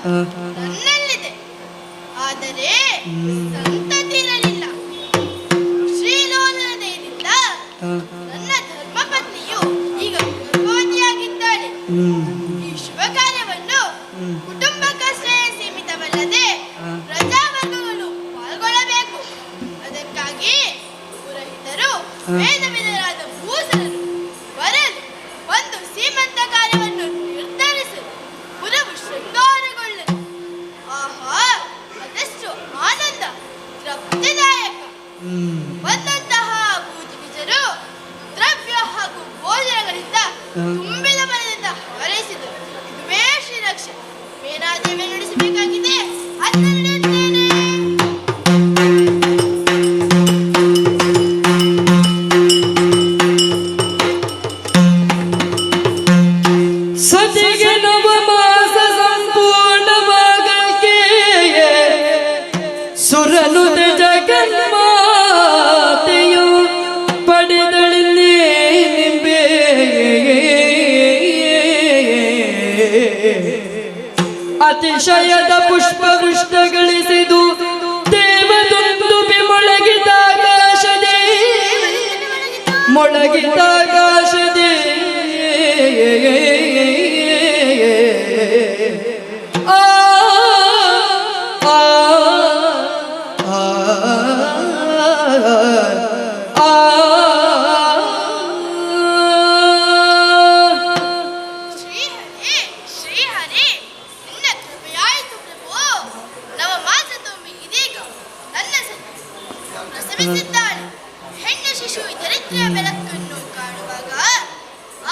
ನನ್ನಲ್ಲಿದೆ, ಆದರೆ ಸಂತತಿ ಇರಲಿಲ್ಲ. ಶ್ರೀಲೋಲನದಿಂದ ನನ್ನ ಧರ್ಮಪತ್ನಿಯು ಈಗ ಗರ್ಭವತಿಯಾಗಿದ್ದಾಳೆ. ಈ ಶುಭ ಕಾರ್ಯವನ್ನು ಕುಟುಂಬಕ್ಕಷ್ಟೇ ಸೀಮಿತವಲ್ಲದೆ ಪ್ರಜಾವರ್ಗಗಳು ಪಾಲ್ಗೊಳ್ಳಬೇಕು. ಅದಕ್ಕಾಗಿ ಪುರೋಹಿತರು ವೇದವಿಧರಾದ ಭೂಸರರು ಬರಲು ಒಂದು ಸೀಮಂತ ಕಾರ್ಯವನ್ನು ನಿರ್ಧರಿಸಲು ಪುರವು ಶೃಂಗಾರಗೊಳ್ಳಲು. ಆಹಾ, ಅದೆಷ್ಟು ಆನಂದ, ತೃಪ್ತಿದಾಯಕ! ಬಂದಂತಹ ಪೂಜಕರು ದ್ರವ್ಯ ಹಾಗೂ ಭೋಜನಗಳಿಂದ ತುಂಬಿದ ಮನದಿಂದ ಹಾರೈಸಿದರು. ಇದುವೇ ಶ್ರೀರಕ್ಷೆ. ಮೇನಾದೇವಿ ನುಡಿಸಬೇಕಾಗಿದೆ, ಅದನ್ನು ನಡೆಯುತ್ತೇನೆ. ಸತಿಗೆ ನವಮಾಸ ಸಂಪೂರ್ಣವಾಗಕ್ಕೆ ಸುರನುತ ಜಗನ್ಮಾತೆಯು ಪಡೆದಳಿನೇ ನಿಂಬೆ. ಅತಿಶಯದ ಪುಷ್ಪವೃಷ್ಟಗಳಿಸಿದು ದೇವದುಂದುಬಿ ಮೊಳಗಿದಾಕಾಶದೇ ಮೊಳಗಿದಾಕಾಶದೇ ಆ ಆ ಆ ಆ ಶ್ರೀಹರಿ, ಶ್ರೀಹರಿ, ನಿನ್ನ ಕೃಪೆಯಾಯಿತು ಪ್ರಭು. ನವಮಾಸ ತುಂಬಿ ಇದೀಗ ನನ್ನ ಪ್ರಸವಿಸಿದ್ದಾಳೆ. ಹೆಣ್ಣು ಶಿಶು ಚರಿತ್ರೆಯ ಬೆಳಕನ್ನು ಕಾಣುವಾಗ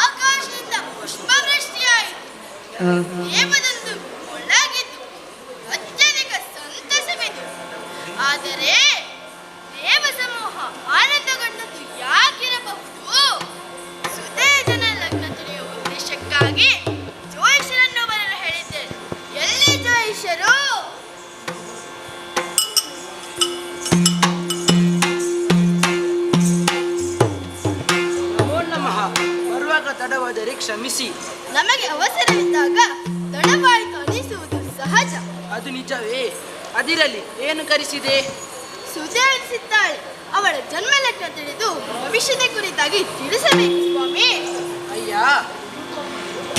ಆಕಾಶದಿಂದ ಪುಷ್ಪವೃಷ್ಟಿಯಾಯಿತು. ದೇವದಂದು ಒಳಗಿದ್ದು ಅತ್ಯಧಿಕ ಸಂತಸವಿದು. ಆದರೆ ದೇವ ಸಮೂಹ ಆನಂದಗೊಂಡದ್ದು ಯಾಕಿರಬಹುದು? ಸುತೇಜನ ಲಗ್ನ ತಿಳಿಯುವ ಉದ್ದೇಶಕ್ಕಾಗಿ ಜ್ಯೋತಿಷರನ್ನು ಬರಲು ಹೇಳಿದ್ದೇನೆ. ಎಲ್ಲಿ ಜ್ಯೋತಿಷರು? ನಮೋ ನಮಃ. ಬರುವಾಗ ತಡವಾದರೆ ಕ್ಷಮಿಸಿ. ನಮಗೆ ಅವಸರವಿದ್ದಾಗ ತಡವಾಯಿತು ಅನಿಸುವುದು ಸಹಜ. ಅದು ನಿಜವೇ? ಅದಿರಲಿ, ಏನು ಕರೆಸಿದೆ? ಸುಜೆ ಅನಿಸಿದ್ದಾಳೆ. ಅವಳ ಜನ್ಮ ಲಗ್ನ ತಿಳಿದು ಭವಿಷ್ಯದ ಕುರಿತಾಗಿ ತಿಳಿಸಬೇಕು ಸ್ವಾಮಿ. ಅಯ್ಯ,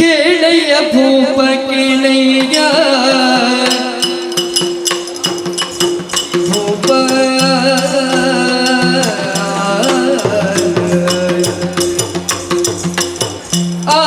ಕೇಳಯ್ಯ ಭೂಪ ಕೇಳಯ್ಯ ಭೂಪ ಆ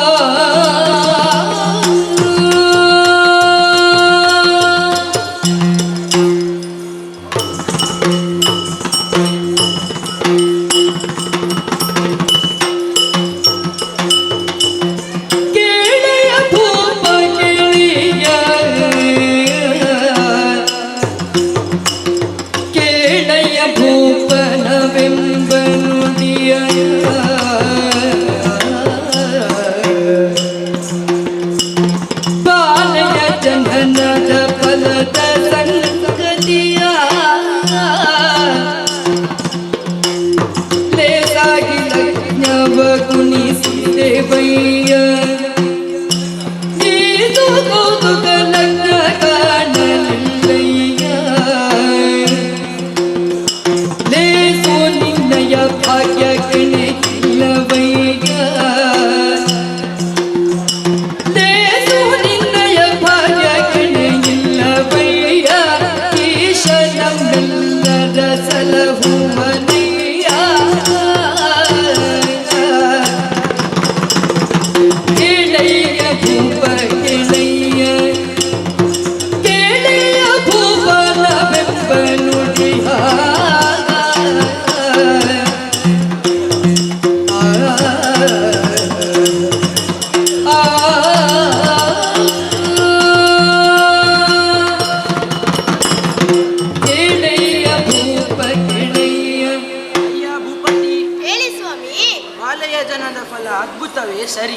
ಸರಿ.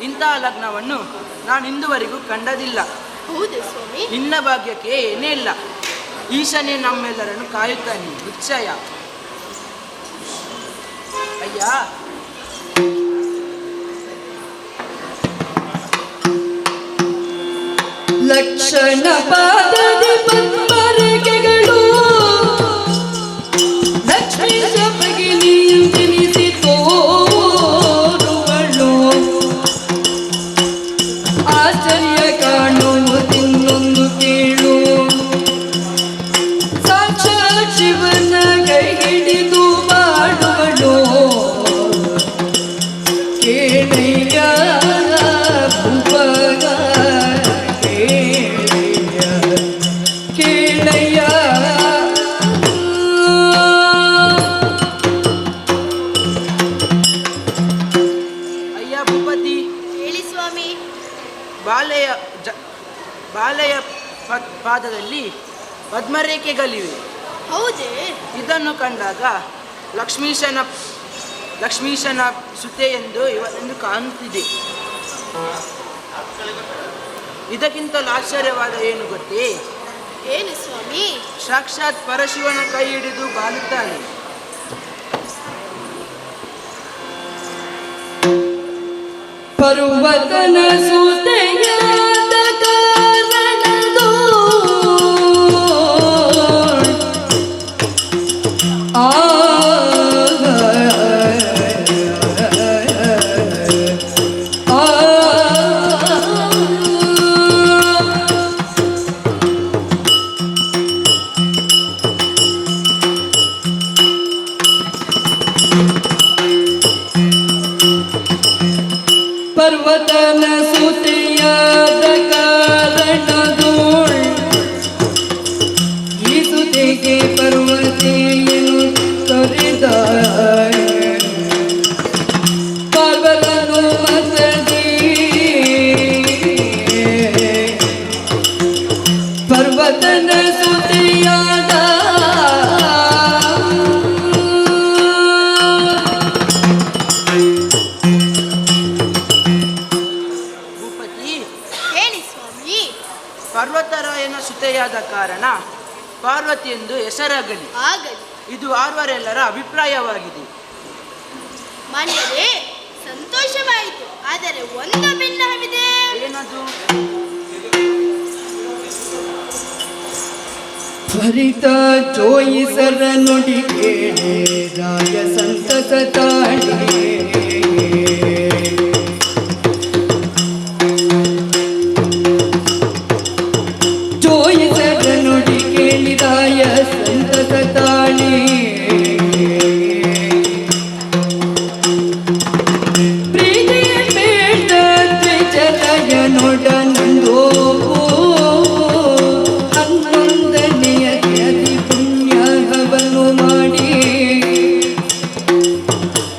ಇಂತಹ ಲಗ್ನವನ್ನು ನಾನು ಇಂದುವರೆಗೂ ಕಂಡದಿಲ್ಲ. ಹೌದು ಸ್ವಾಮಿ. ನಿನ್ನ ಭಾಗ್ಯಕ್ಕೆ ಏನೇ ಇಲ್ಲ. ಈಶನೇ ನಮ್ಮೆಲ್ಲರನ್ನು ಕಾಯುತ್ತಾನೆ, ನಿಶ್ಚಯ. ಅಯ್ಯ, ಲಕ್ಷಣ ಪಾದದಿ ಪದ್ಮರೇಖೆಗಳು ಲಕ್ಷ್ಮೀ ಶಪಗಿನಿಯು ಜನಿಸಿ ತೋರುವಳು ಆಶ್ಚರ್ಯ ಕಾಣುವುದಿನ್ನೊಂದು ಕೇಳು ಸಾಕ್ಷಾತ್ ಶಿವನ ಕೈ ಹಿಡಿದು ಮಾಡುವಳು ಕೇಳಯ್ಯ ಭೂಪಗ ಕೇಳಯ್ಯ ಅಯ್ಯ ಭೂಪತಿ, ಹೇಳಿ ಸ್ವಾಮಿ. ಬಾಲೆಯ ಪಾದದಲ್ಲಿ ಪದ್ಮರೇಖೆಗಳಿವೆ. ಹೌದೇ? ಇದನ್ನು ಕಂಡಾಗ ಲಕ್ಷ್ಮೀಶನ ಸುತೆ ಎಂದು ಕಾಣುತ್ತಿದೆ. ಇದಕ್ಕಿಂತಲೂ ಆಶ್ಚರ್ಯವಾದ ಏನು ಗೊತ್ತೇ? ಏನು ಸ್ವಾಮಿ? ಸಾಕ್ಷಾತ್ ಪರಶಿವನ ಕೈ ಹಿಡಿದು ಬಾಳುತ್ತಾನೆ. ಪರ್ವತನ ಸುತೆಯಾದ ಕಾರಣದೋ ಆ ಪರ್ವತನ ಸುತೆಯಾದ ಕಾರಣದೋಳ್ ಈ ಸುತೆಗೆ ಪರ್ವತೆಯನ್ನು ತೊರೆದ ಪಾರ್ವತನು ಮಸದಿ ಪರ್ವತನ ಸುತೆಯಾದ ಪರ್ವತರಾಯನ ಸುತೆಯಾದ ಕಾರಣ ಪಾರ್ವತಿ ಎಂದು ಹೆಸರಾಗಲಿ. ಆಗಲಿ. ಇದು ಆರ್ವರೆಲ್ಲರ ಅಭಿಪ್ರಾಯವಾಗಿದೆ. ಮನೆಯೇ ಸಂತೋಷವಾಯಿತು. ಆದರೆ ಒಂದು ಭಿನ್ನವಿದೆ. ಏನದು? ತ್ವರಿತ ಜೋಯಿಸರ ನುಡಿ ಕೇಳೆ ರಾಯ ಸಂತಸ ತಾಳೆ ಜೋಯಿಸರ ನುಡಿ ಕೇಳಿದಾಯ ಸಂತಸ ತಾಳೆ ಪ್ರೀತಿಯ ಬೇಡ ದ್ವಿಜಯ ನೋಡನಂದೋ ಮಾಡಿ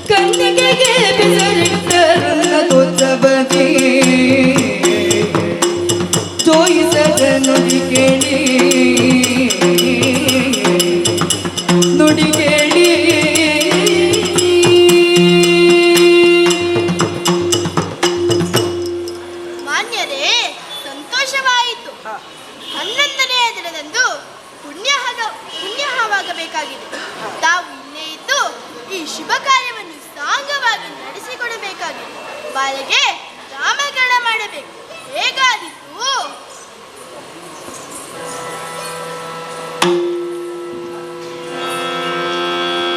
ಕಣ್ಣಿಗೆಗೆ ಬಿಸರಿಟ್ಟರನ್ನ ತೋಚಬದಿ ಜೋಯಿಸದ ನುಡಿ ಕೇಳಿ ನುಡಿ ಕೇಳಿ ಮಾನ್ಯರೇ ಸಂತೋಷವಾಯಿತು. 11ನೇ ದಿನದಂದು ಪುಣ್ಯಹವಾಗಬೇಕಾಗಿದೆ. ತಾವು ಇಲ್ಲೇ ಇದ್ದು ಈ ಶುಭ ಕಾರ್ಯವನ್ನು ಸಾಂಗವಾಗಿ ನಡೆಸಿಕೊಡಬೇಕಾಗಿದೆ. ಬಾಲೆಗೆ ನಾಮಕರಣ ಮಾಡಬೇಕು. ಹೇಗಾದಿತ್ತು?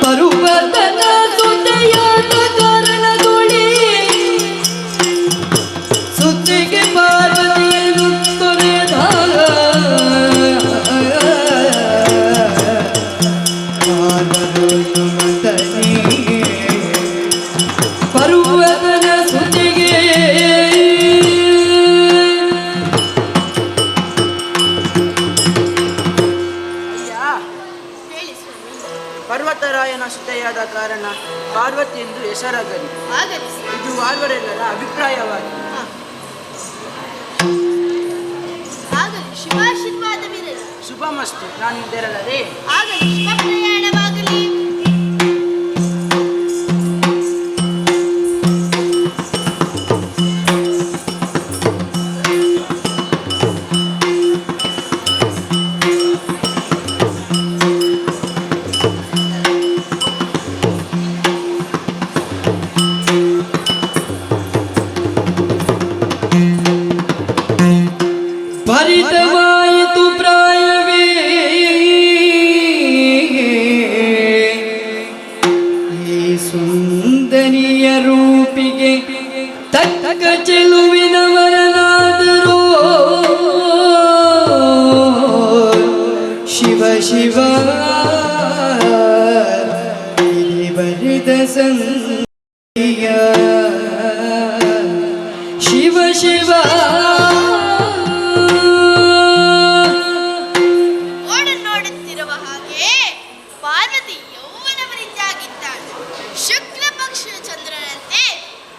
ಪರ್ವತನ ಸುತೆಯಾದ ಕಾರಣದೊಳಿ ಸುತ್ತಿಗೆ ಪಾರ್ವತಿಯನ್ನು ತೊರೆದ ಪರ್ವತನ ಸುತ್ತಿಗೆ ಅಯ್ಯ, ಹೇಳಿ ಸ್ವಾಮಿ. ಪರ್ವತರಾಯನ ಸುತೆಯಾದ ಕಾರಣ ಪಾರ್ವತಿ ಎಂದು ಹೆಸರಾಗಲಿ. ಆಗಲಿ ಸ್ವಾಮಿ. ಇದು ಆರ್ವರೆಲ್ಲರ ಅಭಿಪ್ರಾಯವಾಗಿದೆ. ಆಗಲಿ. ಶುಭಾಶೀರ್ವಾದವಿರಲಿ. ಶುಭಮಸ್ತು. ನಾನು ಇದರಲ್ಲದೆ ಆಗಲಿ. ಶುಭ ಪ್ರಯಾಣವಾಗಲಿ. ಭರಿತ ರೂಪಿಗೆ ತಕ್ಕ ಚೆಲುವಿನವರನಾದರೂ ಶಿವ ಶಿವ ಇಲ್ಲಿ ಬರಿದ ಸಂಧಿಯ ಶಿವ ಶಿವ ನೋಡುತ್ತಿರುವ ಹಾಗೆ ಪಾರ್ವತಿ ಯೌವನವರಿಂದಾಗಿದ್ದಾಳೆ. ಶುಕ್ಲ ಪಕ್ಷದ ಚಂದ್ರನಂತೆ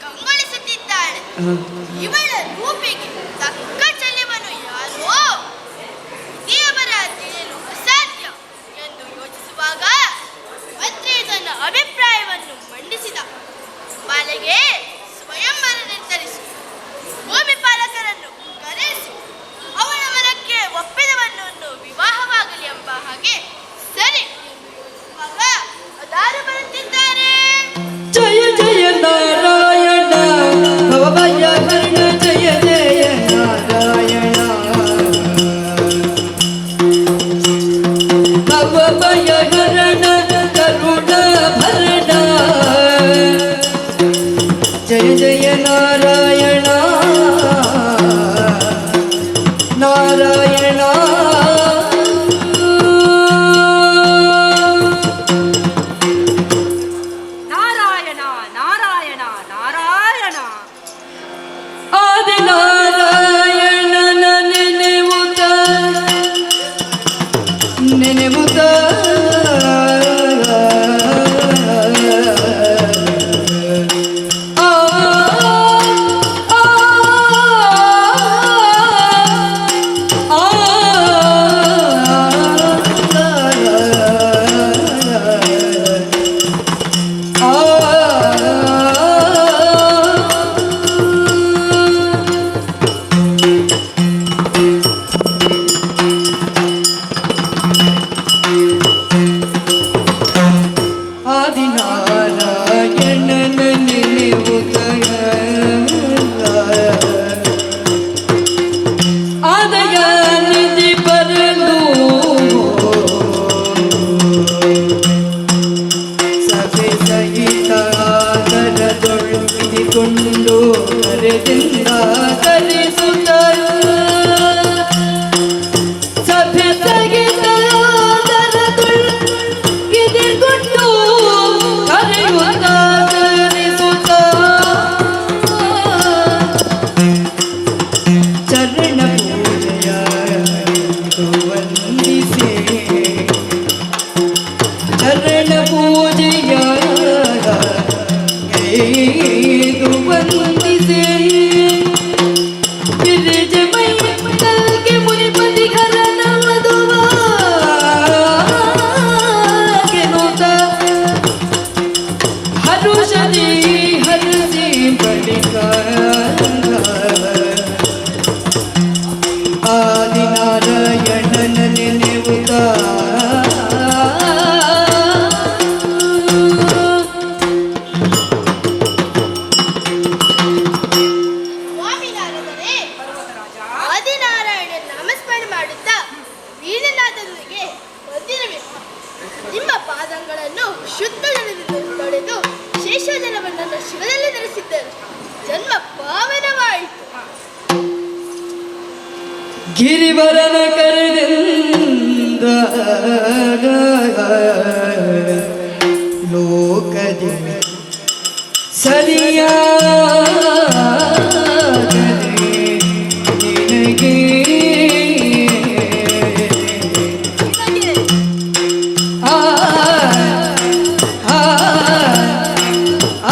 ಕಂಗೊಳಿಸುತ್ತಿದ್ದಾಳೆ. ಇವಳ ರೂಪಿಗೆ ತಕ್ಕ ಚೆಲುವನು ಯಾರೋ ದೇವರ ತಿಳಿಯಲು ಅಸಾಧ್ಯ ಎಂದು ಯೋಚಿಸುವಾಗ ಮಂತ್ರಿ ತನ್ನ ಅಭಿಪ್ರಾಯವನ್ನು ಮಂಡಿಸಿದ. ಬಾಲೆಗೆ ಸ್ವಯಂವರ ನಿರ್ಧರಿಸಿ ಭೂಮಿ ಪಾಲಕರನ್ನು ಕರೆಸಿ ಅವಳ ಮನಕ್ಕೆ ಒಪ್ಪಿದವನನ್ನು ವಿವಾಹವಾಗಲಿ ಎಂಬ ಹಾಗೆ ಸರಿ. ಮಗ ಅದಾರು ಬರುತ್ತಿದ್ದಾರೆ. ಜಯ ಜಯ ನಾರಾಯಣ ಭವಭಯ ಕರ್ಣ ಜಯ ಜಯ ನಾರಾಯಣ ಭವಭಯ ಹರಣ ಕರುಣ ಭರಣ ಜಯ ಜಯ ನಾರಾಯಣ ನಾರಾಯಣ ನಾರಾಯಣ ನಾರಾಯಣ ನಾರಾಯಣ. ಆದಿನಾರಾಯಣನ ನೆನೆವುತ್ತ ನೆನೆವುತ್ತ ಆ ಆ ಆದಿನಾರಾಯಣನ ನೆನೆವುತ್ತ ಆದಯ ನಿಧಿ ಬರಲು ಸಭೆ ಸಹಿತ ಆದರದೊಳಗಿಕೊಂಡು ಕರೆದಿಂದ ಕರೆಸುತ್ತ ಸಭೆ ಸಹಿತ ಆದರದೊಳಗಿಕೊಂಡು ಕರೆಯುತ್ತ ಕರೆಸುತ್ತ ಚರಣ ಪೂಜೆಯ ವಂದಿಸಿ ಚರಣ ಪೂಜೆಯ ವಂದಿಸಿ ಗಿರಿಜ ಮೈ ಕಲ್ಗೆ ಮುನಿಪತಿ ಘರನ ಮಧುವಾಗೆನುತ ಹರುಷದಿ ಹರಸಿ ಬಳಿಕ ಆದಿನಾರಾಯಣನ ನೆನೆವುತ್ತ ಸ್ವಾಮಿನಾರದರೆ ಆದಿನಾರಾಯಣ ನಾಮಸ್ಮರಣೆ ಮಾಡುತ್ತಾ ವೀರನಾಥನಿಗೆ ಬಂದಿರಬೇಕು. ನಿಮ್ಮ ಪಾದಗಳನ್ನು ಶುದ್ಧ ಜಲದಿಂದ ತೊಳೆದು ಶೇಷಜಲವನ್ನು ನನ್ನ ಶಿವದಲ್ಲಿ ಧರಿಸಿದ್ದರು. ಜನ್ಮ ಪಾವನವಾಯಿತು. ಗಿರಿವರನ ಕರೆದಿಂದ ಲೋಕದಿ ಸರಿಯಾದರೆ ನಿನಗೆ ಆ ಆ ಆ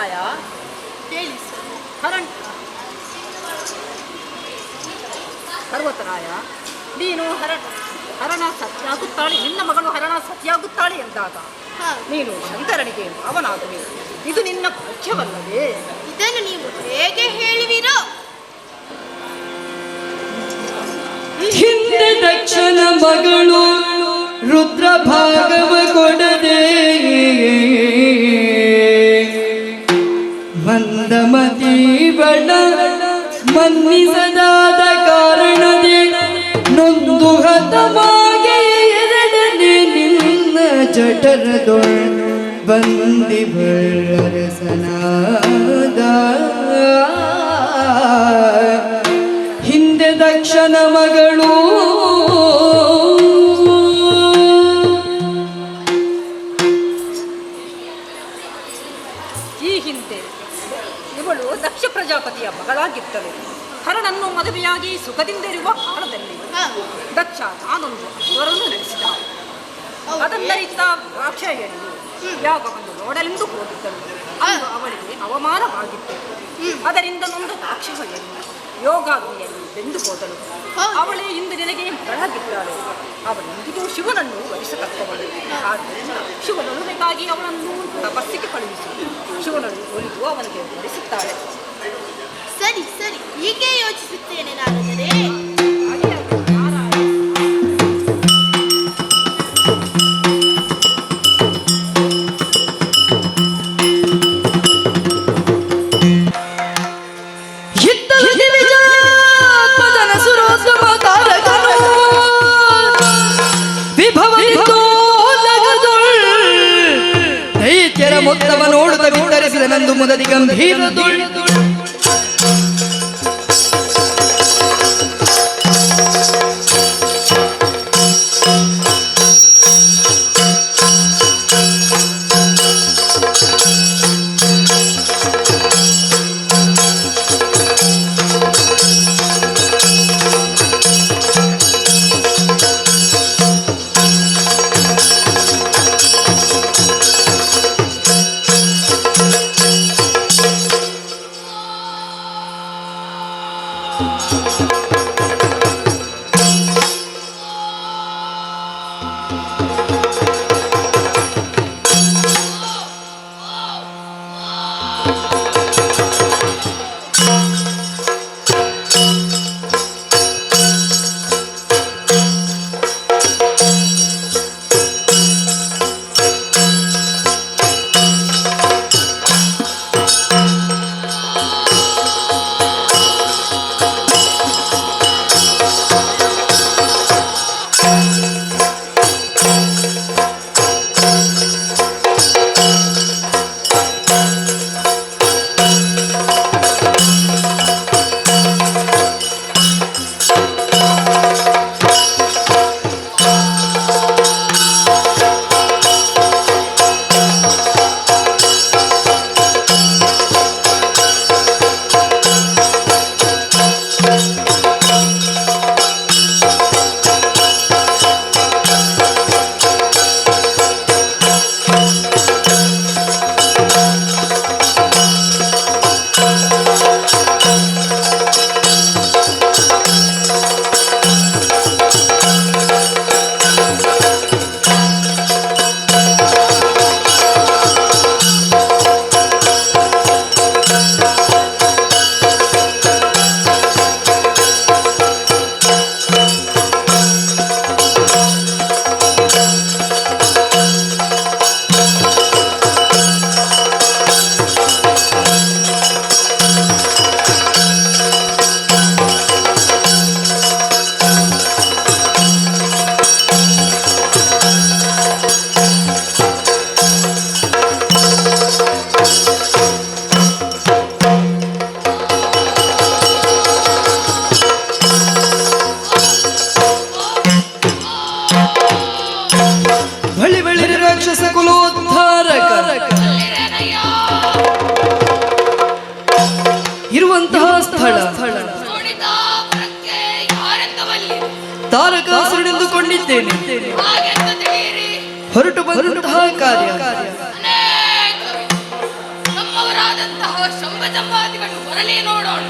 ಪರ್ವತರಾಯ ಹೇಳಿ ಸ್ವಾಮಿ. ಪರ್ವತರಾಯ, ನೀನು ಹರಣ ಸತ್ಯಾಗುತ್ತಾಳೆ, ನಿನ್ನ ಮಗಳು ಹರಣ ಸತ್ಯಾಗುತ್ತಾಳೆ ಎಂದಾಗ ಹಾ, ನೀನು ಶಂಕರನಿಗೆ ಮಾವನಾಗುವೆ. ಇದು ನಿನ್ನ ಪಕ್ಷವಲ್ಲವೇ? ಇದನ್ನು ನೀವು ಹೇಗೆ ಹೇಳುವಿರೋ? ಹಿಂದೆ ದಕ್ಷನ ಮಗಳು ರುದ್ರ ಭಾಗವ ಕೊಡದೆ ಮಂದಮತಿ ಬಣ ಮನ್ನಿಸದಾದ ಕಾರಣದೆ ನೊಂದು ಹತಮಾಗೆ ಎರಡನೆ ನಿನ್ನ ಜಠರದೊಳ್ ಬಂದಿ ಬರಸನಾದ. ಹಿಂದೆ ದಕ್ಷನ ಮಗಳು ಈ ಹಿಂದೆ ಇವಳು ದಕ್ಷ ಪ್ರಜಾಪತಿಯ ಮಗಳಾಗಿದ್ದಳು. ಹರನನ್ನು ಮದುವೆಯಾಗಿ ಸುಖದಿಂದಿರುವ ಕಾಲದಲ್ಲಿ ಹಾ, ದಕ್ಷ ನಾನೊಂದು ಅವರನ್ನು ನಡೆಸಿದ. ಹೌದು. ಅದನ್ನರಿತ ದ್ರಾಕ್ಷಾಯಣಿಯು ಯಾಗವನ್ನು ನೋಡಲೆಂದು ಹೋಗಿದ್ದಳು. ಅಂದು ಅವಳಿಗೆ ಅವಮಾನವಾಗಿತ್ತು. ಅದರಿಂದ ನೊಂದು ದ್ರಾಕ್ಷಾಯಣಿ ಯೋಗಾಗ್ನಿಯಲ್ಲಿ ಬೆಂದು ಹೋದಳು. ಹೌದು. ಅವಳೇ ಇಂದು ನಿನಗೆ ಮಗಳಾಗಿದ್ದಾಳೆ. ಅವಳೆಂದಿಗೂ ಶಿವನನ್ನು ವರಿಸತಕ್ಕವಳು. ಆದ್ದರಿಂದ ಶಿವನೊಲುಮೆಗಾಗಿ ಅವಳನ್ನು ತಪಸ್ಸಿಗೆ ಕಳುಹಿಸಿ ಶಿವನನ್ನು ಒಲಿದು ಅವನಿಗೆ ವರಿಸುತ್ತಾಳೆ. ಸರಿ ಸರಿ, ಹೀಗೆ ಯೋಚಿಸುತ್ತೇನೆ ನಾರದರೆ. ಹಾಗೆ ಅದು ನಾರಾಯಣ. ಮೊತ್ತವ ನೋಡುತ್ತ ವಿತರಿಸಿದ ನಂದು ಮುದದಿ ಗಂಭೀರ ಇರುವಂತಹ ಸ್ಥಳ ತಾರಕಾಸುರನೆಂದುಕೊಂಡಿದ್ದೇನೆ. ಹೊರಟು ಬಂದಂತಹ ಕಾರ್ಯ ನಮ್ಮವರಾದ ಆದಂತಹ ಶಂಭಜಂಬಾದಿಗಳು ಬರಲಿ ನೋಡೋಣ.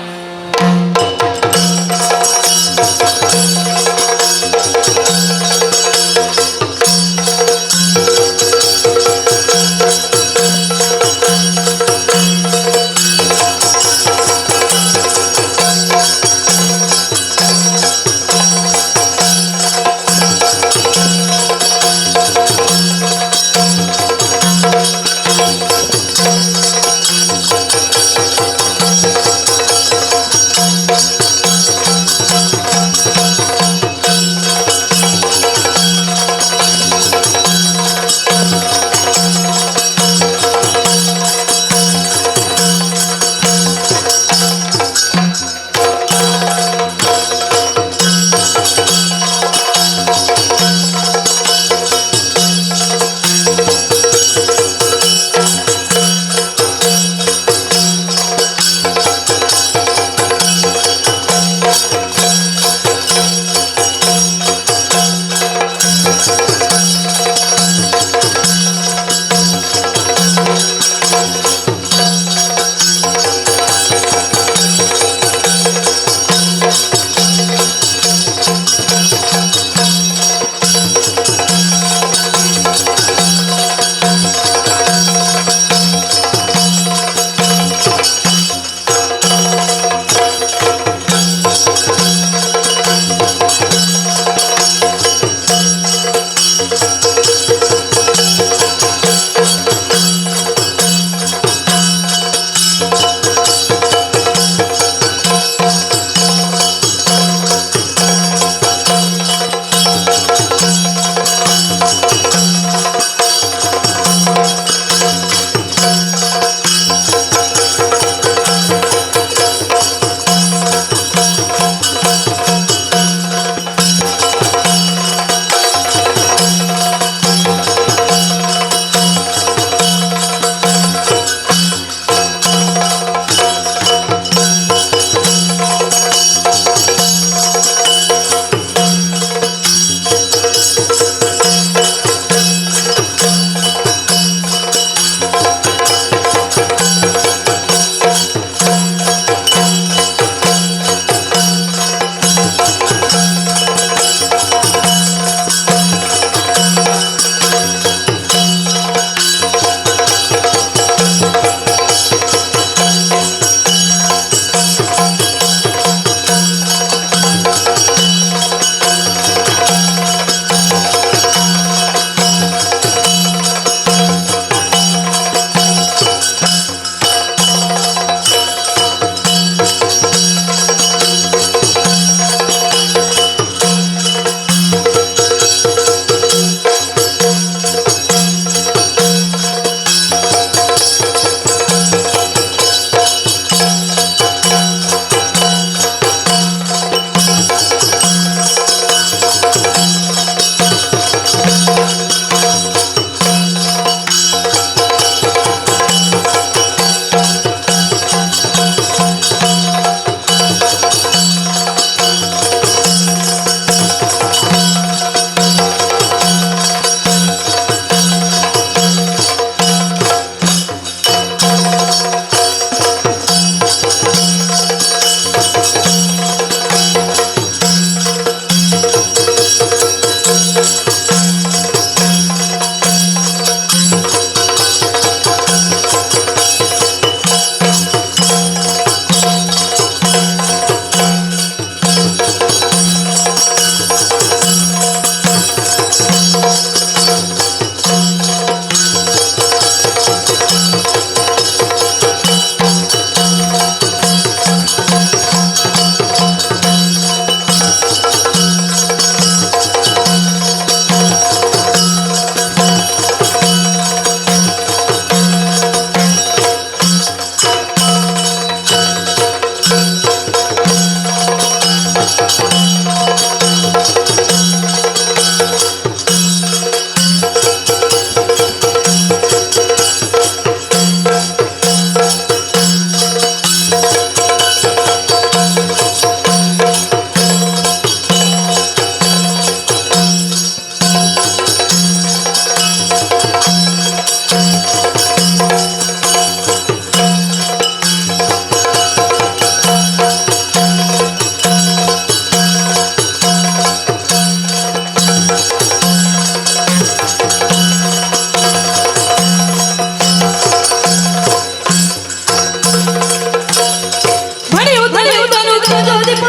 ಧನುಜಾಧಿಪ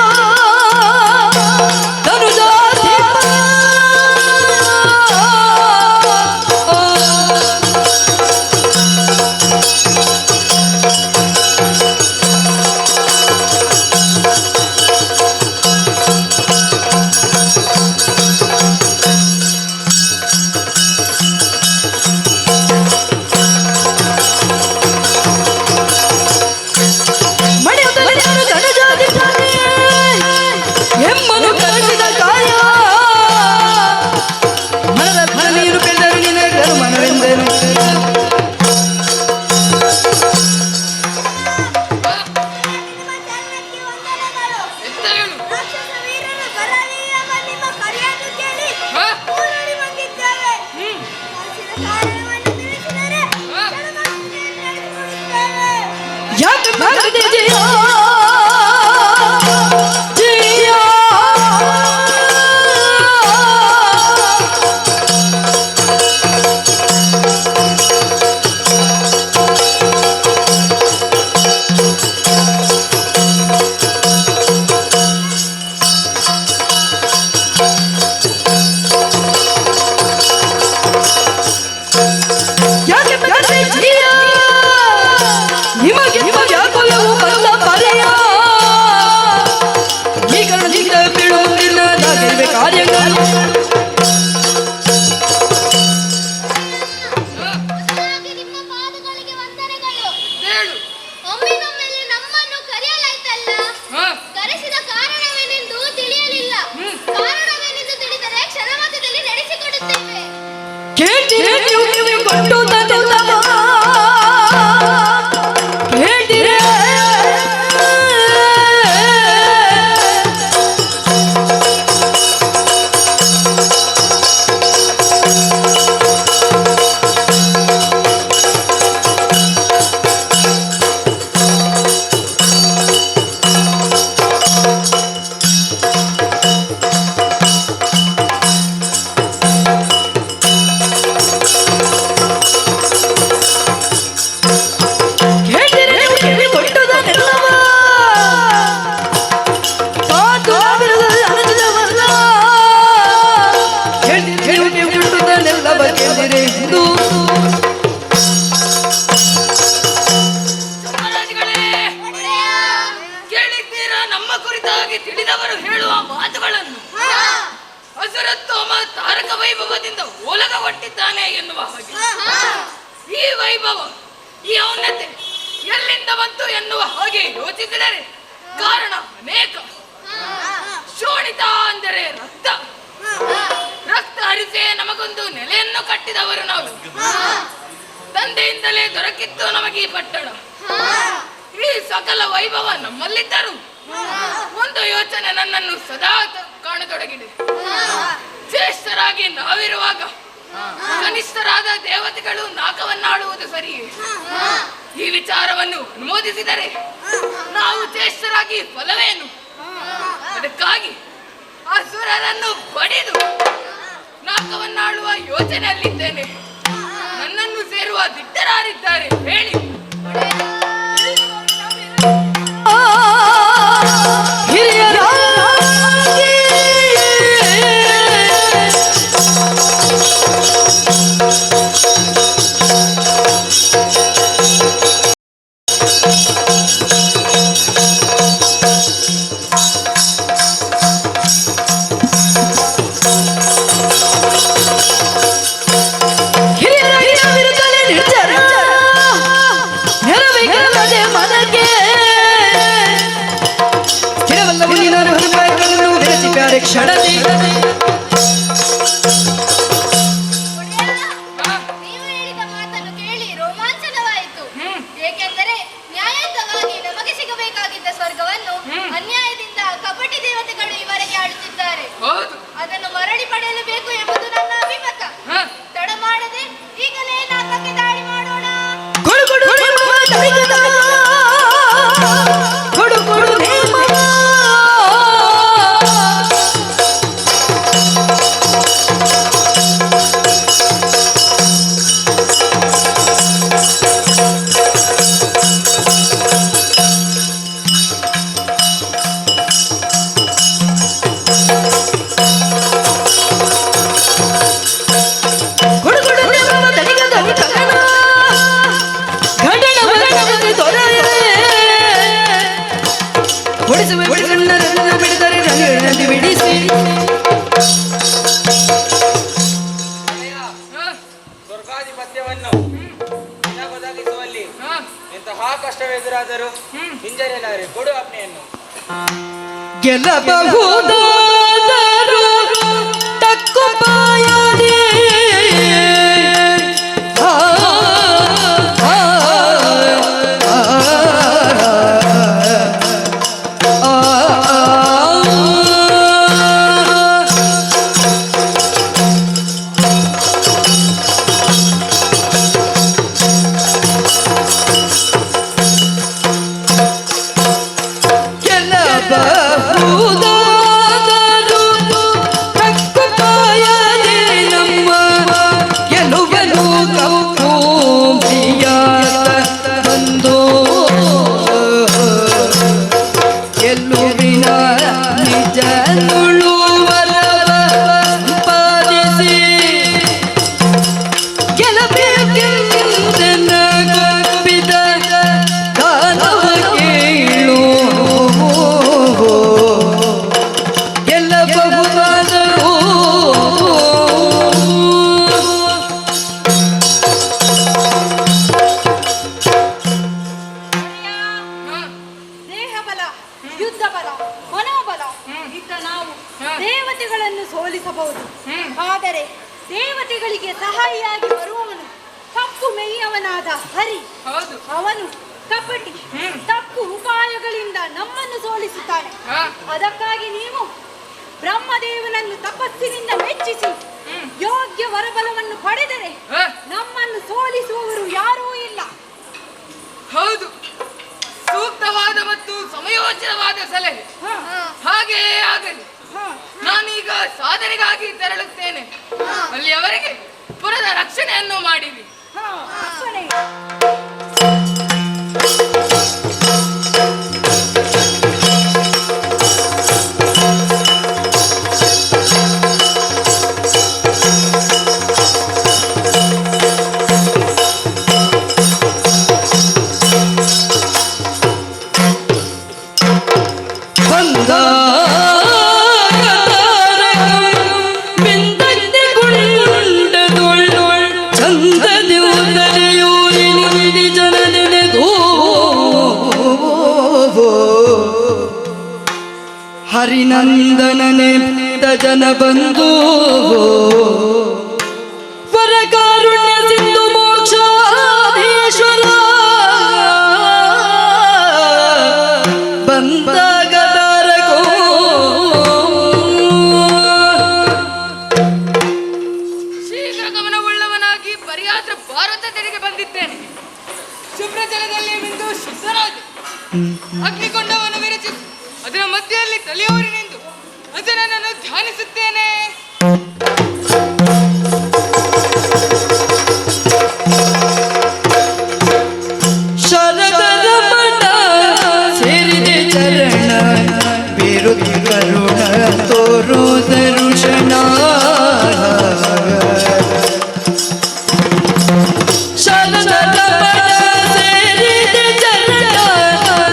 ಎಮ್ಮನು ಕಲಿಸಿದ ಕಾಯ ಮನದ ನೀನು ಬೆಳೆದರು ನಿನಗರು ಮನವೆಂದನು ಎಂತ ಹೇಳು ರಾಕ್ಷಸ ವೀರನ ಬರಲಿಯವ ನಿಮ್ಮ ಕರೆಯನ್ನು ಕೇಳಿ ಹಾ? ಓಡೋಡಿ ಬಂದಿದ್ದೇವೆ. ಕಳಿಸಿದ ಕಾರಣವನ್ನು ತಿಳಿಸಿದರೆ ಕ್ಷಣಮಾತ್ರದಲ್ಲಿ ನಡೆಸಿಕೊಡುತ್ತೇವೆ. ಯಾಕೆ ಮಾಡದೆ ಜಯ ಜಯ ಯಾಕೆ ಮಾಡದೆ ಜಯ ನಿಮಗೆ ವ್ಯಾಕುಲವು ಬಂದ ಪರ್ಯ ಈ ಕಾರಣದಿಂದ ಬೀಳುವುದಿಲ್ಲದಾಗಿವೆ ಕಾರ್ಯಗಳು ಹಾಗೆ ನಿಮ್ಮ ಪಾದಗಳಿಗೆ ವಂದನೆಗಳು. ಹೇಳು ಒಮ್ಮಿನೊಮ್ಮೆಲೆ ನಮ್ಮನ್ನು ಕರೆಯಲಾಯ್ತಲ್ಲ, ಹಾ? ಕರೆಸಿದ ಕಾರಣವೇನೆಂದು ತಿಳಿಯಲಿಲ್ಲ. ಕಾರಣವೇನೆಂದು ತಿಳಿದರೆ ಕ್ಷಣಮಾತ್ರದಲ್ಲಿ ನಡೆಸಿಕೊಡುತ್ತೇವೆ. ಕೇಳ್ತೀರಿ ನೀವು ಕೊಟ್ಟು ತನ್ನೆಲ್ಲವ ಕೇಳ್ತೀರಿ ಕೇಳ್ತೀರಿ ನೀವು ಕೇಳಿ ಕೊಟ್ಟುದನ್ನೆಲ್ಲವ ಪಾತು ಬಿರುದಲ್ಲಿ ಅನಂತವಲ್ಲ ಕೇಳ್ತೀರಿ ನೀವು ಕೊಟ್ಟುದನ್ನೆಲ್ಲವ ಕೇಳಿರಿ ಎಂದು ಮಹಾರಾಜಗಳೇ ಕೇಳಿದ್ದೀರಾ ನಮ್ಮ ಕುರಿತಾಗಿ ತಿಳಿದವರು ಹೇಳುವ ಮಾತುಗಳನ್ನು ಅಸುರತ್ವಮ ತಾರಕ ವೈಭವದಿಂದ ಓಲಗ ಹೊಟ್ಟಿದ್ದಾನೆ ಎನ್ನುವ ಹಾಗೆ ಈ ವೈಭವ ಈ ಔನ್ನತೆ ಎಲ್ಲಿಂದ ಬಂತು ಎನ್ನುವ ಹಾಗೆ ಯೋಚಿಸಿದರೆ ಕಾರಣ ಅನೇಕ. ಶೋಣಿತ ಅಂದರೆ ರಕ್ತ. ರಕ್ತ ಹರಿಸೇ ನಮಗೊಂದು ನೆಲೆಯನ್ನು ಕಟ್ಟಿದವರು ನಾವು. ತಂದೆಯಿಂದಲೇ ದೊರಕಿತ್ತು ನಮಗೆ ಈ ಪಟ್ಟಣ. ಈ ಸಕಲ ವೈಭವ ನಮ್ಮಲ್ಲಿದ್ದರು ಒಂದು ಯೋಚನೆ ನನ್ನನ್ನು ಸದಾ ಕಾಣತೊಡಗಿದೆ. ಜ್ಯೇಷ್ಠರಾಗಿ ನಾವಿರುವಾಗ ಕನಿಷ್ಠರಾದ ದೇವತೆಗಳು ನಾಕವನ್ನಾಡುವುದು ಸರಿಯೇ? ಈ ವಿಚಾರವನ್ನು ಅನುಮೋದಿಸಿದರೆ ನಾವು ಜ್ಯೇಷ್ಠರಾಗಿ ಫಲವೇನು? ಅದಕ್ಕಾಗಿ ಅಸುರರನ್ನು ಬಡಿದು ನಾಕವನ್ನಾಡುವ ಯೋಚನೆಯಲ್ಲಿದ್ದೇನೆ. ನನ್ನನ್ನು ಸೇರುವ ದಿಟ್ಟರಾರಿದ್ದಾರೆ ಹೇಳಿ. ಕ್ಷಣದಿ ನೀವು ಹೇಳಿದ ಮಾತನ್ನು ಕೇಳಿ ರೋಮಾಂಚನವಾಯಿತು. ಏಕೆಂದರೆ ನ್ಯಾಯಯುತವಾಗಿ ನಮಗೆ ಸಿಗಬೇಕಾಗಿದ್ದ ಸ್ವರ್ಗವನ್ನು ಅನ್ಯಾಯದಿಂದ ಕಪಟಿ ದೇವತೆಗಳು ಇವರೆಗೆ ಆಳುತ್ತಿದ್ದಾರೆ. ಹೌದು, ಅದನ್ನು ಮರಳಿ ಪಡೆಯಲೇಬೇಕು ಎಂಬುದು ನನ್ನ ಅಭಿಮತ. ಹ? ತಡ ಮಾಡದೆ ಈಗಲೇ ನಾಲ್ಕಕ್ಕೆ ದಾಳಿ ಮಾಡೋಣ. ಕೊಡು ಕೊಡು ಕೊಡು ಕೊಡು ಎದುರಾದರೂ ಹಿಂಜರಿಯಲಾರೆ. ಕೊಡು ಆಜ್ಞೆಯನ್ನು. ಗೆಲ್ಲಬಹುದಾದರೂ ತಕ್ಕುಪಾಯದೆ ದೇವತೆಗಳನ್ನು ಸೋಲಿಸಬಹುದು. ಆದರೆ ದೇವತೆಗಳಿಗೆ ಸಹಾಯಿಯಾಗಿ ಬರುವವನು ತಪ್ಪು ಮೆಯ್ಯವನಾದ ಹರಿ. ಅವನು ಕಪಟಿ, ತಪ್ಪು ಉಪಾಯಗಳಿಂದ ನಮ್ಮನ್ನು ಸೋಲಿಸುತ್ತಾನೆ. ಅದಕ್ಕಾಗಿ ನೀವು ಬ್ರಹ್ಮದೇವನನ್ನು ತಪಸ್ಸಿನಿಂದ ಮೆಚ್ಚಿಸಿ ಯೋಗ್ಯ ವರಬಲವನ್ನು ಪಡೆದರೆ ನಮ್ಮನ್ನು ಸೋಲಿಸುವವರು ಯಾರೂ ಇಲ್ಲ. ಹೌದು, ಸೂಕ್ತವಾದ ಮತ್ತು ಸಮಯೋಚಿತವಾದ ಸಲಹೆ. ಹಾಗೆಯೇ ಆಗಲಿ. ನಾನೀಗ ಸಾಧನೆಗಾಗಿ ತೆರಳುತ್ತೇನೆ. ಅಲ್ಲಿಯವರೆಗೆ ಪುರದ ರಕ್ಷಣೆಯನ್ನು ಮಾಡಿರಿ. ಹರಿನಂದನನೆ ಜನ ಬಂಧು ವರಕಾರುಣ್ಯ ಸಿಂಧು ಮೋಕ್ಷಾಧೀಶ್ವರ ಬಂದಾಗದಾರಗೋ ಶೀಘ್ರ ಗಮನವುಳ್ಳವನಾಗಿ ಪರ್ಯಾತ್ರ ಭಾರತ ತೆರೆಗೆ ಬಂದಿದ್ದೇನೆ. ಶುಭ್ರ ಜಲದಲ್ಲಿ ಮಿಂದು ಶುದ್ಧರಾಗಿ ಅಗ್ನಿಕೊಂಡವನ್ನು ವಿರಚಿಸಿ ಅದರ ಮಧ್ಯದಲ್ಲಿ ತಲೆಯೂರಿನಿಂದು ಅಜನನನ್ನು ಧ್ಯಾನಿಸುತ್ತೇನೆ. ಶರದರ ಮಠ ಸೇರಿದೆ ಚರಣ ವಿರುದ್ಧ ಕರುಣ ತೋರು ದರುಶನ. ಶರದರ ಮಠ ಸೇರಿದೆ ಚರಣ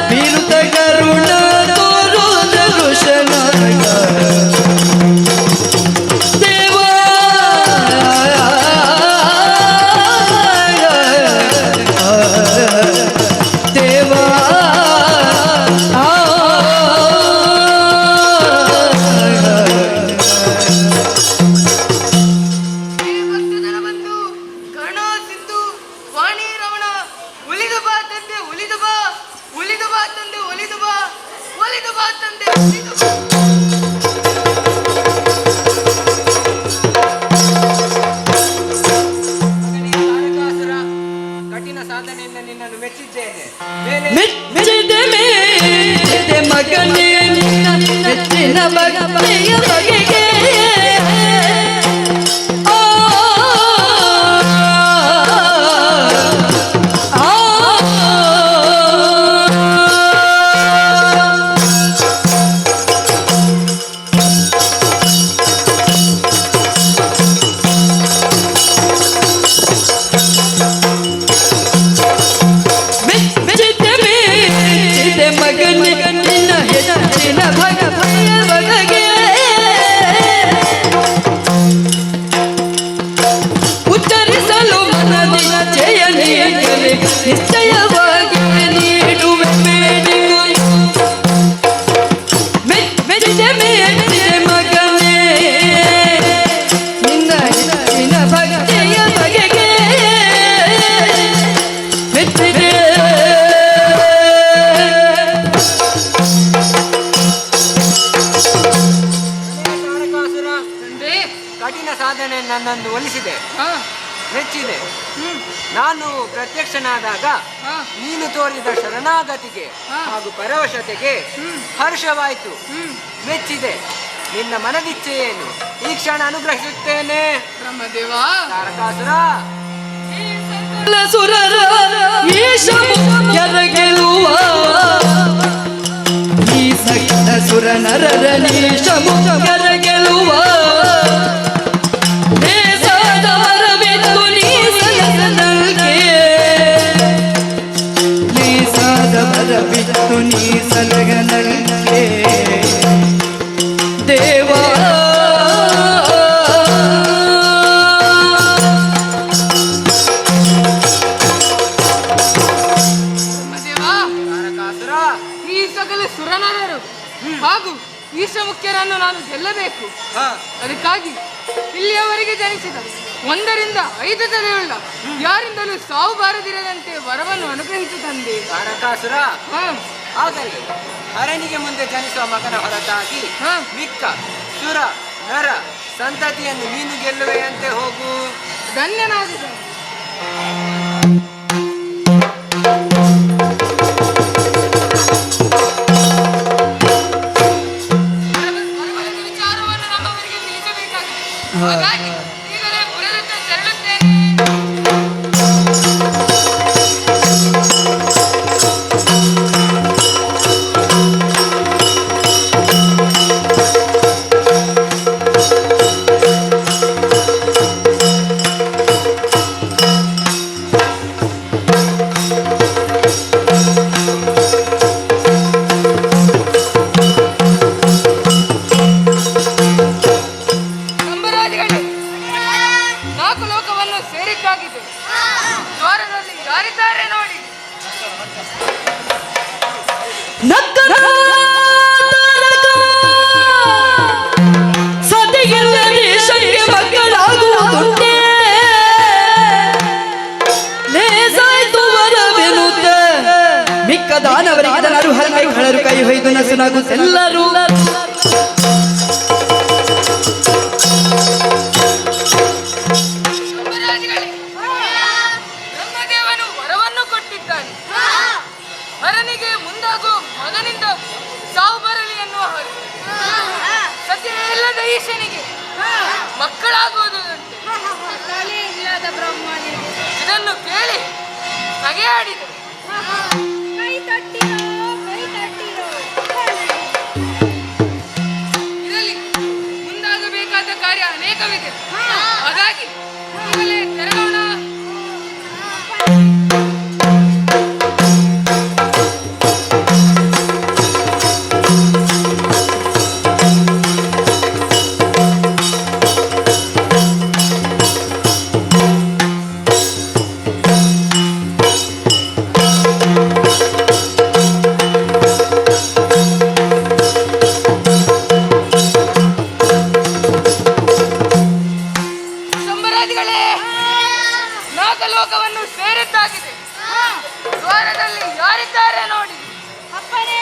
ವಿರುದ್ಧ ಕರುಣ ತೋರು ದರುಶನ. ದೇವಾ ದೇವಾ ಭಕ್ತಜನ ಬಂಧು ಕರ್ಣ ಸಿಂಧು ವಾಣಿ ರಮಣ ಒಲಿದು ಬಾ ತಂದೆ ಒಲಿದು ಬಾ, ಒಲಿದು ಬಾ ತಂದೆ ಒಲಿದು ಬಾ, ಒಲಿದು ಬಾ ತಂದೆ ಒಲಿದು ಬಾ. ತಾರಕಾಸುರ, ಕಠಿಣ ಸಾಧನೆಯಿಂದ ನಿನ್ನನ್ನು ಮೆಚ್ಚಿದ್ದೇನೆ. ಮೆಚ್ಚಿದೆ ಮಗನೇ ನಿನ್ನ ಹೆಚ್ಚಿನ ಭಕ್ತಿಯ ಬಗೆಗೆ. ಆ, ಆ, ಮೆಚ್ಚಿದೆ ಮಗನೇ ನಿನ್ನ ಹೆಚ್ಚಿನ ಭಕ್ತಿಯ ಬಗೆಗೆ. ಉಚ್ಚರಿಸಲು ಮನದಿ ಜಯ ನೀಡಲಿ ನಿಶ್ಚಯವಾಗಿ ನೀಡು ವರ್ತನೆ ನನ್ನನ್ನು ಒಲಿಸಿದೆ, ಹಾ ಮೆಚ್ಚಿದೆ. ಹ್ಮ್ ನಾನು ಪ್ರತ್ಯಕ್ಷನಾದಾಗ ಹಾ ನೀನು ತೋರಿದ ಶರಣಾಗತಿಗೆ ಹಾ. ಹಾಗೂ ಪರವಶತೆಗೆ ಹ್ಮ್ ಹರ್ಷವಾಯಿತು, ಹ್ಮ್ ಮೆಚ್ಚಿದೆ. ನಿನ್ನ ಮನದಿಚ್ಛೆ ಏನು? ಈ ಕ್ಷಣ ಅನುಗ್ರಹಿಸುತ್ತೇನೆ. ಬ್ರಹ್ಮದೇವ ತಾರಕಾಸುರ, ಸುರರ ಈಶ ಗೆಲುವ ಈ ಸಕಲ ಸುರ ನರರ ನೀಶ ಗೆಲುವ ನೇಸಾದವರವಿತ್ತು ನೇಸಾದವರವಿತ್ತು ನೀಸಲಗನಲ್ಕೆ ದೇವಾ ತಾರಕಾಸುರ, ಈ ಸಕಲ ಸುರನರರು ಹಾಗೂ ಈಶ ಮುಖ್ಯರನ್ನು ನಾನು ಗೆಲ್ಲಬೇಕು. ಅದಕ್ಕಾಗಿ ಇಲ್ಲಿಯವರೆಗೆ ಜನಿಸಿದ 1ರಿಂದ 5 ತಲೆಯುಳ್ಳ ಯಾರಿಂದಲೂ ಸಾವು ಬಾರದಿರದಂತೆ ವರವನ್ನು ಅನುಗ್ರಹಿಸು ತಂದೆ. ತಾರಕಾಸುರ, ಆಗಲಿ ಹರನಿಗೆ ಮುಂದೆ ಜನಿಸುವ ಮಗನ ಹೊರತಾಗಿ ಮಿಕ್ಕ ಸುರ ನರ ಸಂತತಿಯನ್ನು ನೀನು ಗೆಲ್ಲುವೆಯಂತೆ. ಹೋಗು. ಧನ್ಯನಾಗಿದೆ. ವಿಚಾರವನ್ನು ನಮ್ಮವರಿಗೆ ತಿಳಿಸಬೇಕಾಗಿದೆ. ಹಾಗಾಗಿ ಈಗಲೇ ಪುರದತ್ತ ತೆರಳುತ್ತೇನೆ. ಸಂಬರಾದಿಗಳೇ, 4 ಲೋಕವನ್ನು ಸೇರಿದ್ದಾಗಿದೆ. ದ್ವಾರದಲ್ಲಿ ಯಾರಿದ್ದಾರೆ ನೋಡಿ. ಸತಿಗಿಲ್ಲದೆ ಶಕ್ತಿ ಮಕ್ಕಳಾಗುವುದುಂಟೆ ಲೇಸಾಯ್ತು ವರವೆನುತ ಮಿಕ್ಕ ದಾನವರಿಗೆ ಜನರು ಹಲ್ಕೈ ಖಳರು ಕೈ ಹೊಯ್ದು ನಸುನಾಗುತ್ತೆಲ್ಲರೂ ಸಂಬರಾದಿಗಳೇ, ಬ್ರಹ್ಮದೇವನು ವರವನ್ನು ಕೊಟ್ಟಿದ್ದಾನೆ. ಹರನಿಗೆ ಮುಂದಾಗುವ ಮಗನಿಂದ ಸಾವು ಬರಲಿ ಎನ್ನುವ ಹಾಗೆ ಸತ್ಯ ಇಲ್ಲದ ಈಶನಿಗೆ ಮಕ್ಕಳಾಗುವುದು ಇಲ್ಲದ ಬ್ರಹ್ಮನಿಗೆ ಇದನ್ನು ಕೇಳಿ ನಗೆಯಾಡಿದರು. ಇದರಲ್ಲಿ ಮುಂದಾಗಬೇಕಾದ ಕಾರ್ಯ ಅನೇಕವಿದೆ. ಹಾಗಾಗಿ ಈಗಲೇ ತೆರಳೋಣ. ಸಂಬರಾದಿಗಳೇ, 4 ಲೋಕವನ್ನು ಸೇರಿದ್ದಾಗಿದೆ. ದ್ವಾರದಲ್ಲಿ ಯಾರಿದ್ದಾರೆ ನೋಡಿ. ಅಪ್ಪನೇ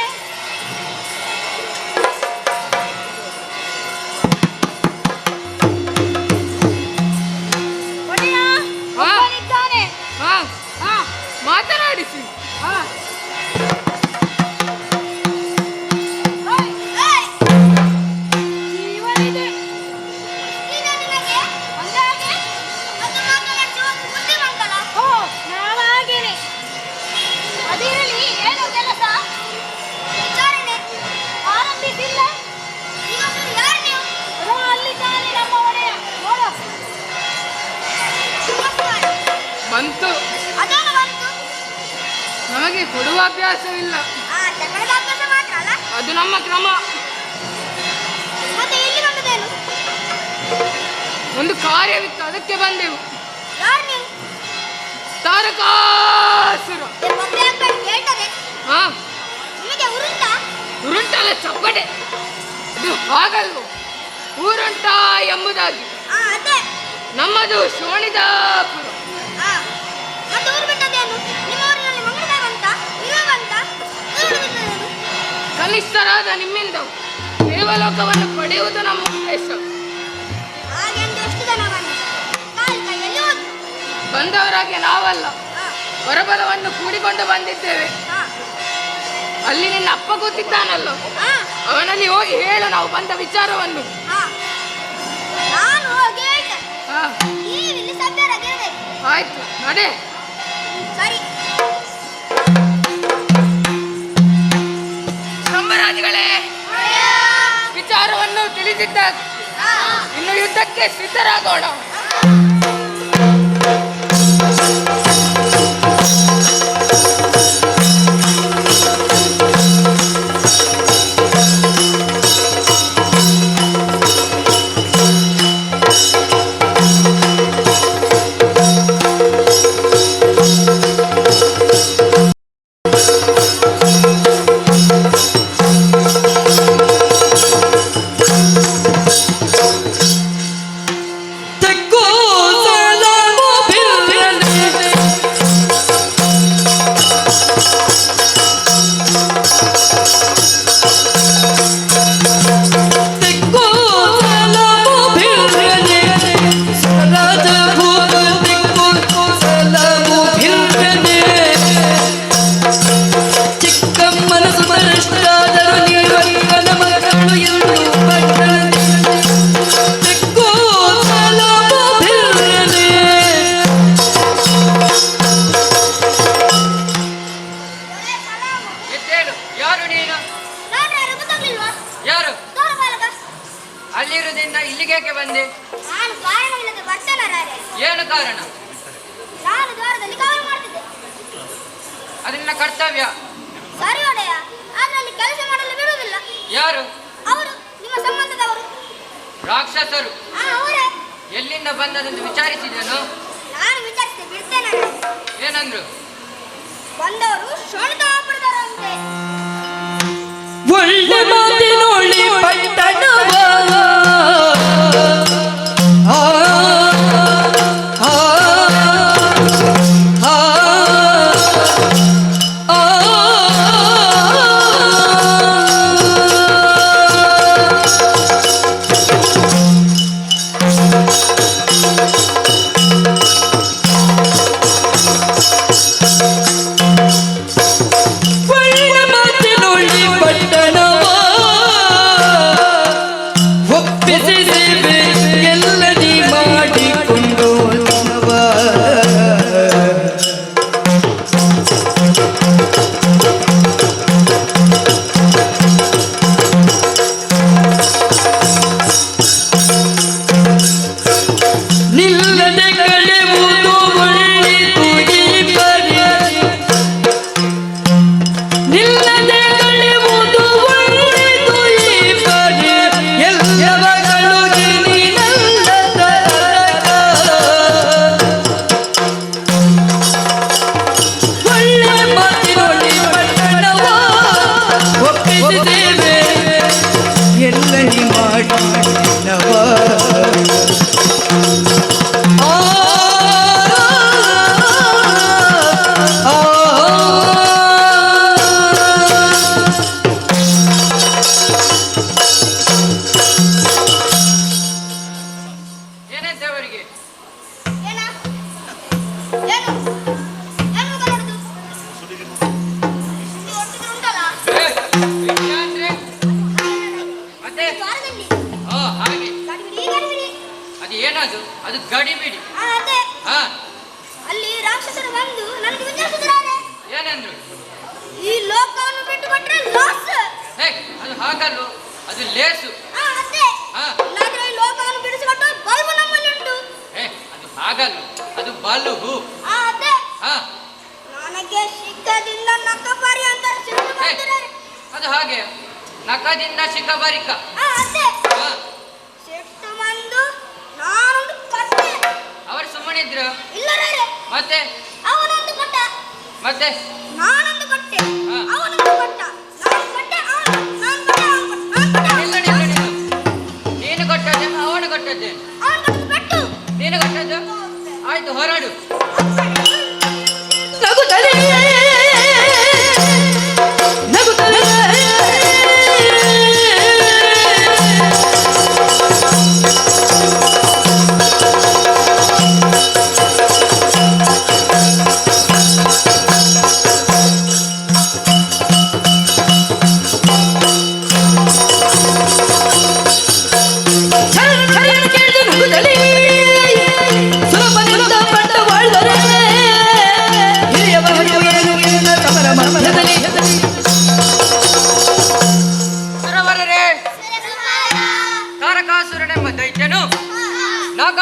ಒಡೆಯ ಹಾ? ಒಬ್ಬನಿದ್ದಾನೆ. ಮಾತನಾಡಿಸಿ. ಜೀವನಿದೆ. ಈಗ ನಿನಗೆ ಅಂದಾಗೆ ಅದು ಮಾತನಾಡುವ ಬುದ್ಧಿವಂತನ. ಓ, ನಾವಾಗೇನೆ. ಅದಿರಲಿ, ಏನು ಕೆಲಸ? ವಿಚಾರಣೆ ಆರಂಭಿಸಿಲ್ಲ. ಇನ್ನೊಬ್ಬರು ಯಾರು ನೀವು? ಅದೋ ಅಲ್ಲಿದ್ದಾನೆ ನಮ್ಮ ಒಡೆಯ. ನೋಡು. ಬಂತು. ಅದೇನು ಬಂತು? ನಮಗೆ ಕೊಡುವ ಅಭ್ಯಾಸವಿಲ್ಲ. ತಗೊಳ್ಳದ ಅಭ್ಯಾಸ ಮಾತ್ರ ಅಲ್ಲ? ಅದು ನಮ್ಮ ಕ್ರಮ. ಮತ್ತೆ ಇಲ್ಲಿ ಬಂದದೇನು? ಒಂದು ಕಾರ್ಯವಿತ್ತು, ಅದಕ್ಕೆ ಬಂದೆವು. ಯಾರು ನೀವು? ತಾರಕಾಸುರ. ಒಬ್ಬರೇ ಅಂತ ಹೇಳ್ತದೆ. ಹಾ, ನಿಮಗೆ ಉರುಂಟ? ಉರುಂಟಲ್ಲ, ಚಪ್ಪಟೆ. ಅದು ಹಾಗಲ್ವೋ, ಊರುಂಟ ಎಂಬುದಾಗಿ. ಅದೇ. ನಮ್ಮದು ಶೋಣಿದಾಪುರ. ಮತ್ತೆ ಊರು ಬಿಟ್ಟದೇನು? ನಿಮ್ಮ ಊರಿನಲ್ಲಿ ಮಂಗಳದೇವಂತ ಇರುವಂತ ಕನಿಷ್ಠರಾದ ನಿಮ್ಮಿಂದ ದೇವಲೋಕವನ್ನು ಪಡೆಯುವುದು ನಮ್ಮ ಉದ್ದೇಶ. ಹಾಗೆಂದು ಎಷ್ಟು ಜನ ಬಂದವರಾಗೆ ನಾವಲ್ಲ, ಹೊರಬಲವನ್ನು ಕೂಡಿಕೊಂಡು ಬಂದಿದ್ದೇವೆ. ಅಲ್ಲಿ ನಿನ್ನ ಅಪ್ಪ ಕೂತಿದ್ದಾನಲ್ಲೋ, ಅವನಲ್ಲಿ ಹೋಗಿ ಹೇಳು ನಾವು ಬಂದ ವಿಚಾರವನ್ನು. ನಾನು ಹೋಗಿ ಹೇಳ್ತೆ. ನೀವು ಇಲ್ಲಿ ಸಭ್ಯರಾಗಿರ್ಬೇಕು. ಆಯ್ತು, ನಡೆ. ಸರಿ. ಸಂಭರಾಜಿಗಳೇ, ವಿಚಾರವನ್ನು ತಿಳಿದಿದ್ದ ಇನ್ನು ಯುದ್ಧಕ್ಕೆ ಸಿದ್ಧರಾಗೋಣ. ಅಲ್ಲಿರುವುದರಿಂದ ಇಲ್ಲಿಗೇಕೆ ಬಂದೆ? ನಾನು ಕಾರಣವಿಲ್ಲದೆ ಬರ್ತೇನೆ. ಏನು ಕಾರಣ? ನಾನು ದ್ವಾರದಲ್ಲಿ ಕಾವಲು ಮಾಡ್ತಿದ್ದೆ. ಅದು ನಿನ್ನ ಕರ್ತವ್ಯ. ಸರಿ ಒಡೆಯ, ಅದರಲ್ಲಿ ಕೆಲಸ ಮಾಡಲು ಬಿಡುವುದಿಲ್ಲ. ಯಾರು? ಅವರು ನಿಮ್ಮ ಸಂಬಂಧದವರು. ರಾಕ್ಷಸರು? ಅವರೇ. ಎಲ್ಲಿಂದ ಬಂದದೆಂದು ವಿಚಾರಿಸಿದನು? ನಾನು ವಿಚಾರಿಸಿದೆ, ಬಿಡ್ತೇನೆ. ಏನಂದ್ರು? ಬಂದವರು ಶೋಣಿತಾಪುರದವರಂತೆ. ಒಳ್ಳೆ ಮಾತಿನೊಳ್ಳಿ ಪಟ್ಟಣವ ಏನದು? ಅದು ಗಡಿಬಿಡಿ. ಅಲ್ಲಿ ರಾಕ್ಷಸರು ಬಂದು ನನಗೆ ವಿಚಾರಿಸಿದ್ದಾರೆ. ಏನಂದ್ರು? ಈ ಲೋಕವನ್ನು ಬಿಟ್ಟು ಕೊಟ್ರೆ ಲಾಸ್. ಅದು ಹಾಗಲ್ಲು, ಅದು ಲೇಸು. ಇಲ್ಲಾಂದ್ರೆ ಈ ಲೋಕವನ್ನು ಬಿಡಿಸಿಕೊಟ್ಟು ಬಲ್ಬು ನಮ್ಮಲ್ಲಿ ಉಂಟು. ಅದು ಹಾಗಲ್ಲು, ಅದು ಬಲ್ಬು. ನನಗೆ ಶಿಖದಿಂದ ನಕ್ಕಬಾರಿ ಅಂತ ಸಿಟ್ಟು ಮಾಡ್ತಿದ್ದಾರೆ. ಅದು ಹಾಗೆ, ನಖದಿಂದ ಶಿಖಬರಿಕ. ಸಿಟ್ಟು ಬಂದು ನಾನೊಂದು ಕೊಟ್ಟೆ. ಅವರು ಸುಮ್ಮನಿದ್ರು? ಇಲ್ಲ ಮತ್ತೆ ಅವನೊಂದು ಕೊಟ್ಟ, ಮತ್ತೆ ನಾನೊಂದು ಕೊಟ್ಟೆ, ಅವನೊಂದು ಕೊಟ್ಟ, ನಾನು ಕೊಟ್ಟೆ, ನಾನು ಕೊಟ್ಟೆ, ನೀನು ಕೊಟ್ಟದ್ದೆ, ಅವನು ಕೊಟ್ಟದ್ದೆ? ಅವನು ಕೊಟ್ಟು ಪೆಟ್ಟು ನೀನು ಕೊಟ್ಟದ್ದು? ಆಯ್ತು, ಹೊರಡು.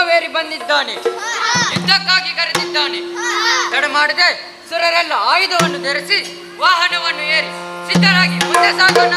ಪರ್ವತವೇರಿ ಬಂದಿದ್ದಾನೆ, ಯುದ್ಧಕ್ಕಾಗಿ ಕರೆದಿದ್ದಾನೆ. ತಡ ಮಾಡದೆ ಸುರರೆಲ್ಲ ಆಯುಧವನ್ನು ಧರಿಸಿ ವಾಹನವನ್ನು ಏರಿ ಸಿದ್ಧರಾಗಿ ಮುಂದೆ ಸಾಗೋಣ.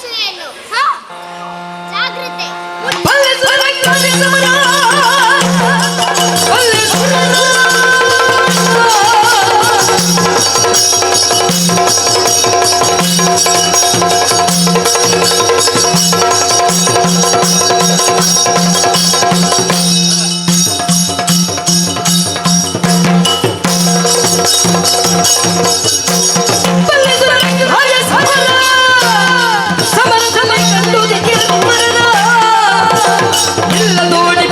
ಪ್ರಶ್ನೆಯನ್ನು ಜಾಗ್ರತೆ ಸಮರದಲ್ಲಿ ಕಂಡು ದಿಕ್ಕಿನ ಇಲ್ಲ ನೋಡಿ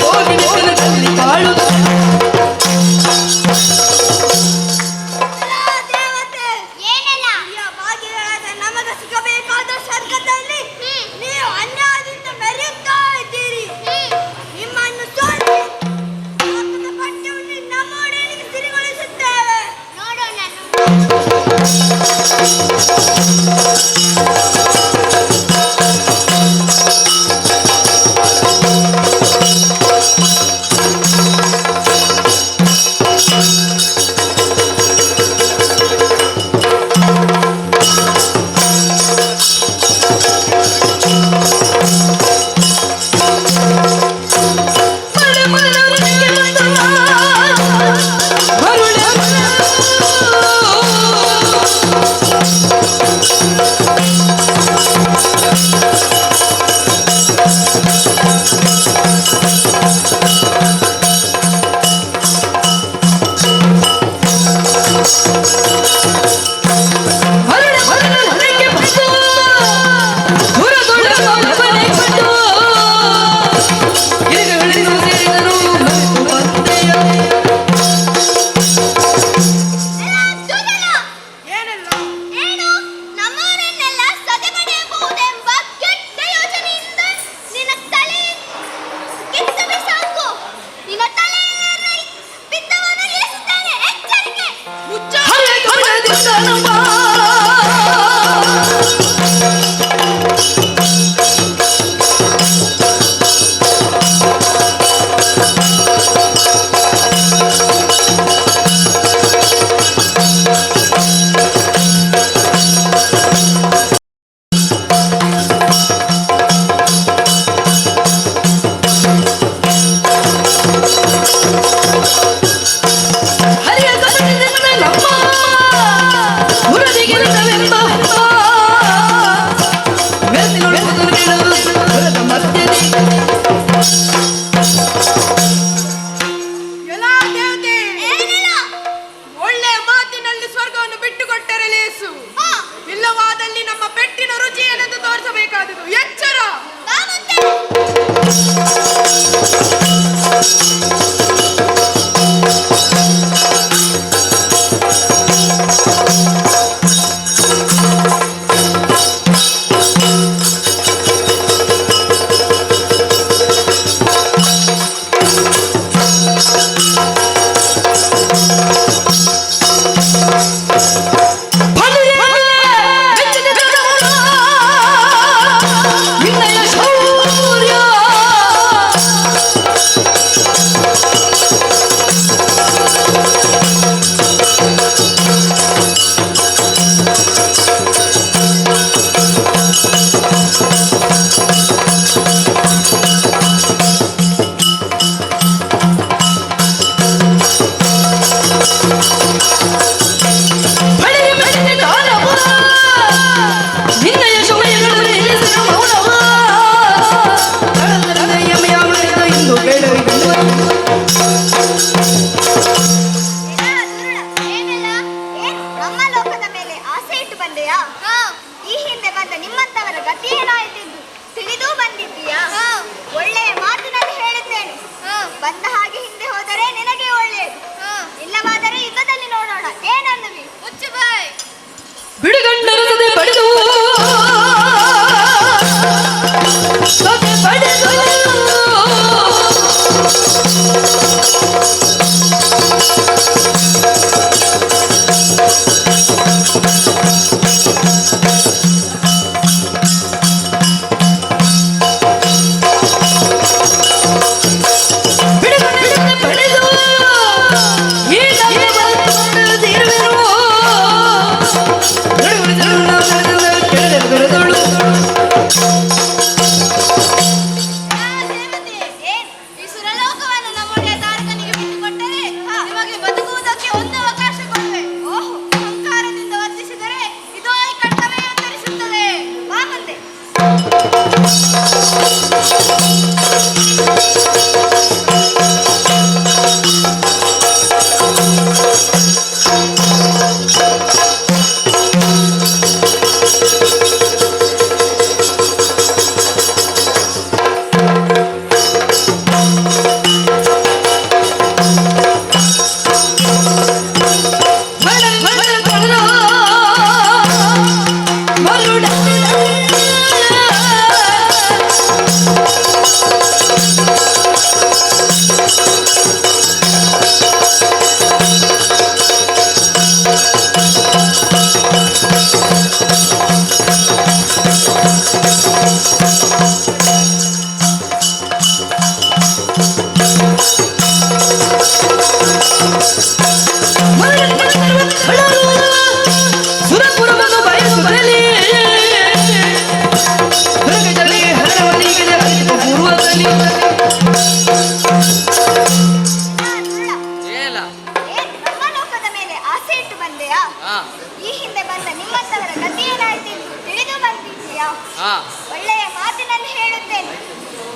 ಹಾ ಒಳ್ಳೆಯ ಮಾತಿನಲ್ಲಿ ಹೇಳುತ್ತೇನೆ.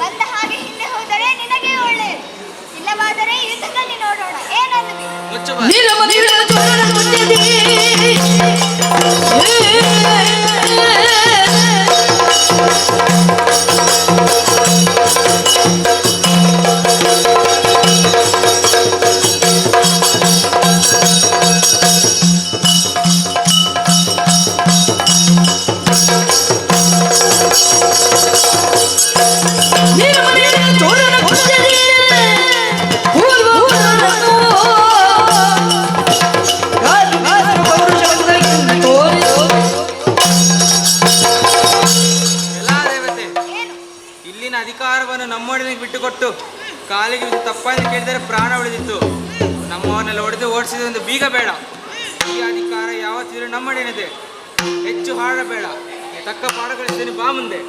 ಬಂದ ಹಾಗೆ ಹಿಂದೆ ಹೋದರೆ ನಿನಗೆ ಒಳ್ಳೆಯದು, ಇಲ್ಲವಾದರೆ ಯುದ್ಧದಲ್ಲಿ ನೋಡೋಣ. ಏನನ್ನುವಿ? ಮುಚ್ಚು ಬಾ. ಅಧಿಕಾರವನ್ನು ನಮ್ಮೊಡನೆಗೆ ಬಿಟ್ಟುಕೊಟ್ಟು ಕಾಲಿಗೆ ತಪ್ಪಾಗಿ ಕೇಳಿದರೆ ಪ್ರಾಣ ಉಳಿದಿತ್ತು. ನಮ್ಮವನ್ನೆಲ್ಲ ಹೊಡೆದು ಓಡಿಸಿದ ಒಂದು ಬೀಗ ಬೇಡ. ಈ ಅಧಿಕಾರ ಯಾವತ್ತಿದ್ರೂ ನಮ್ಮೊಡನೆದೆ. ಹೆಚ್ಚು ಹಾಡಬೇಡ, ತಕ್ಕ ಪಾಠಗಳಿಸ್ತೇನೆ. ಬಾ ಮುಂದೆ.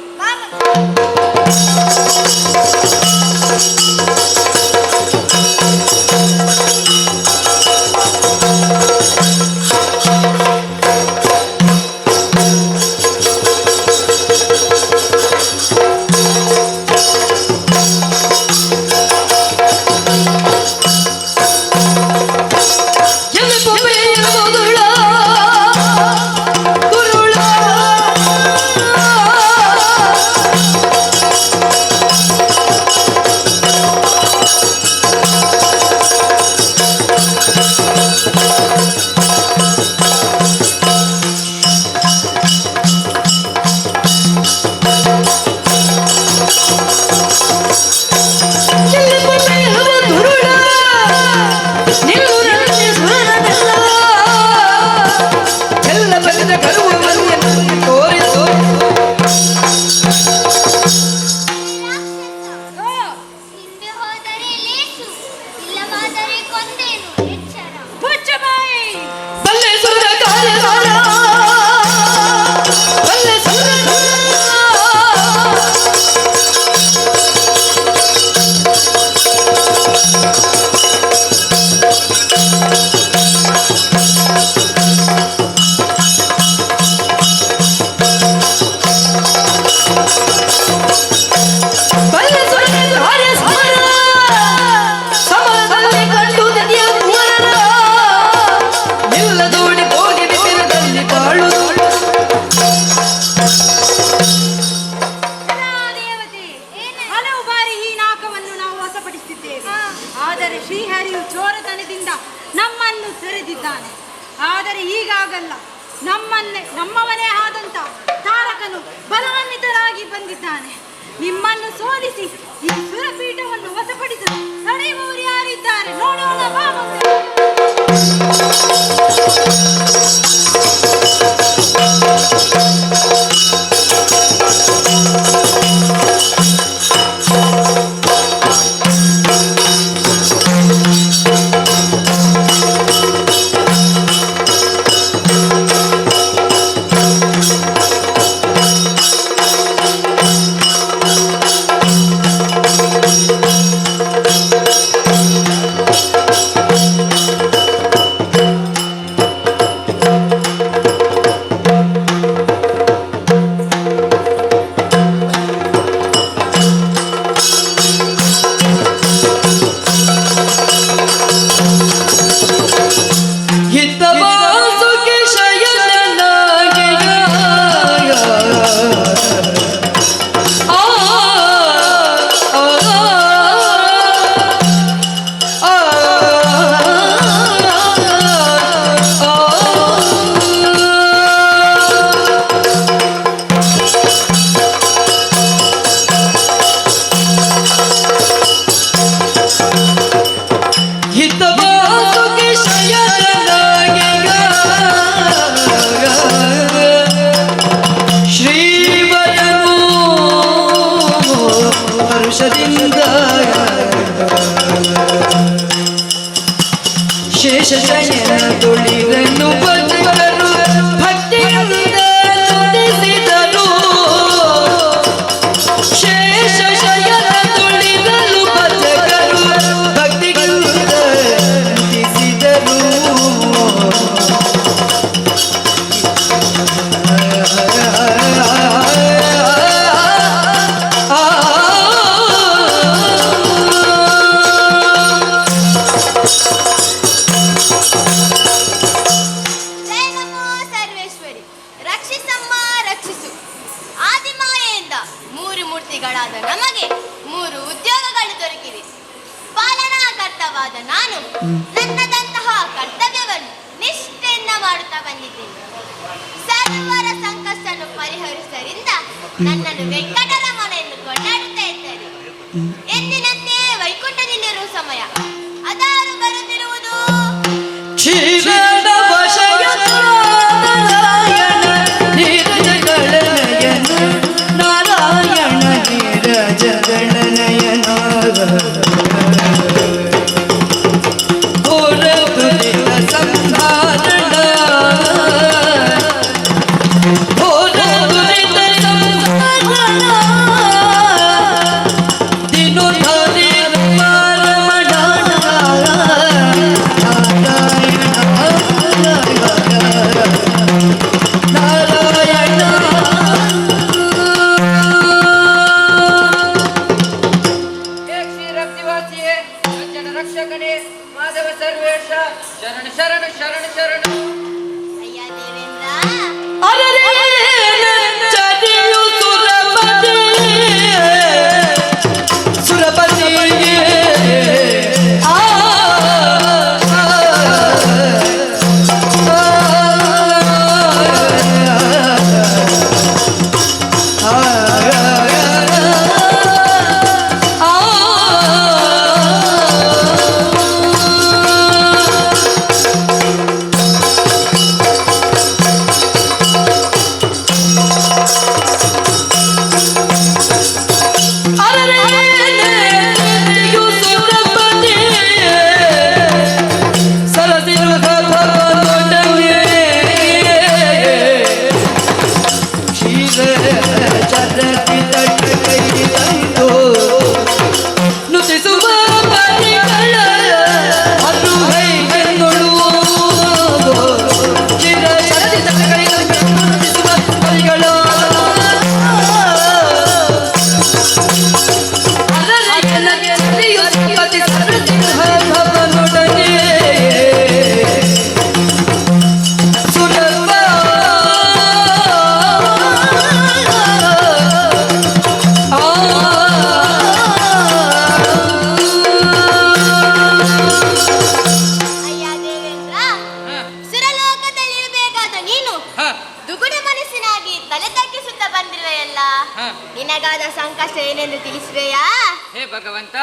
ಆದರೆ ಶ್ರೀಹರಿಯು ಚೋರತನದಿಂದ ನಮ್ಮನ್ನು ಸೆರೆದಿದ್ದಾನೆ. ಆದರೆ ಹೀಗಾಗಲ್ಲ. ನಮ್ಮವನೇ ಆದಂತ ತಾರಕನು ಬಲವನ್ನಿತರಾಗಿ ಬಂದಿದ್ದಾನೆ. ನಿಮ್ಮನ್ನು ಸೋಲಿಸಿ ಈ ಸುರಪೀಠವನ್ನು ವಶಪಡಿಸಲು ತಡೆಯುವವರು ಯಾರಿದ್ದಾರೆ ನೋಡೋಣ ಬಾ. ಶೇಷ ಶಯನ ತುಳಿದನು ಬದುಕರು ಭಕ್ತಿಯಿಂದ ನುಡಿಸಿದರು. ಶೇಷ ಶಯನ ತುಳಿದಲು ಬದುಕರು ಭಕ್ತಿಯಿಂದ ನುಡಿಸಿದರು. ದಂಪತಿಗಳಾದ ನಮಗೆ 3 ಉದ್ಯೋಗಗಳು ದೊರಕಿವೆ. ಪಾಲನಾಕರ್ತವಾದ ನಾನು ನನ್ನದಂತಹ ಕರ್ತವ್ಯವನ್ನು ನಿಷ್ಠೆಯಿಂದ ಮಾಡುತ್ತಾ ಬಂದಿದ್ದೇನೆ. ಸರ್ವರ ಸಂಕಷ್ಟವನ್ನು ಪರಿಹರಿಸರಿಂದ ನನ್ನನ್ನು ವೆಂಕಟರಮಣ ಎಂದು ಕೊಂಡಾಡುತ್ತಾ ಇದ್ದಾರೆ. ಎಂದಿನಂತೆ ವೈಕುಂಠದಲ್ಲಿರುವ ಸಮಯ ಅದಾರು ಬರುತ್ತಿರುವುದು. ಕ್ಷೀರಣ ವಶಯನ ನೀರಜಗಳನಯನ ನಾರಾಯಣ ನೀರಜಗಳನಯನ ಘೋರ ದುರಿತ ಸಂಹಾರಣ ಘೋರ ದುರಿತ ಸಂಹಾರಣ ದಿನೋಧರಿ ರಮಣ ಹೇ ಕ್ಷೀರಬ್ಧಿವಾಸಿಯೇ, ಸಜ್ಜನ ರಕ್ಷಕನೇ, ಮಾಧವ ಸರ್ವೇಶ, ಶರಣು ಶರಣು ಶರಣು ಶರಣು. ಅಯ್ಯ ದೇವೇಂದ್ರ, ಚರಿಯು ಸುರಪತಿ ಅಯ್ಯ ದೇವೇಂದ್ರ, ಸುರಲೋಕದಲ್ಲಿರಬೇಕಾದ ನೀನು ದುಗುಡ ಮನಸ್ಸಿನಾಗಿ ತಲೆ ತಗ್ಗಿಸುತ್ತಾ ಬಂದಿರುವೆಯಲ್ಲ, ನಿನಗಾದ ಸಂಕಷ್ಟ ಏನೆಂದು ತಿಳಿಸುವೆಯಾ? ಹೇ ಭಗವಂತ,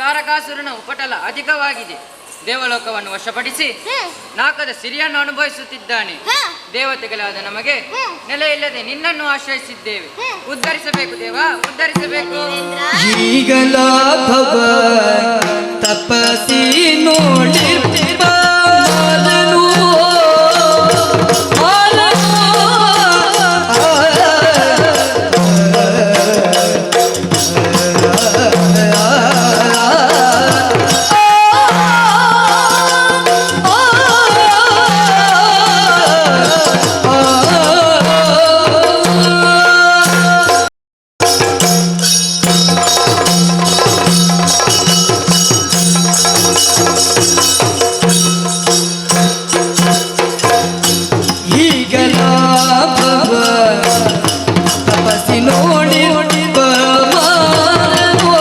ತಾರಕಾಸುರನ ಉಪಟಳ ಅಧಿಕವಾಗಿದೆ. ದೇವಲೋಕವನ್ನು ವಶಪಡಿಸಿ ನಾಕದ ಸಿರಿಯನ್ನು ಅನುಭವಿಸುತ್ತಿದ್ದಾನೆ. ದೇವತೆಗಳಾದ ನಮಗೆ ನೆಲೆ ಇಲ್ಲದೆ ನಿನ್ನನ್ನು ಆಶ್ರಯಿಸಿದ್ದೇವೆ. ಉದ್ಧರಿಸಬೇಕು ದೇವ, ಉದ್ಧರಿಸಬೇಕು. ಈಗಲ ಭವ ತಪಸಿ ನೋಡಿರ್ತಿವ ಮಾಲನು ಈಗಲ ಭವ ತಪಸಿ ನೋಡಿರ್ತಿವ ಮಾಲನು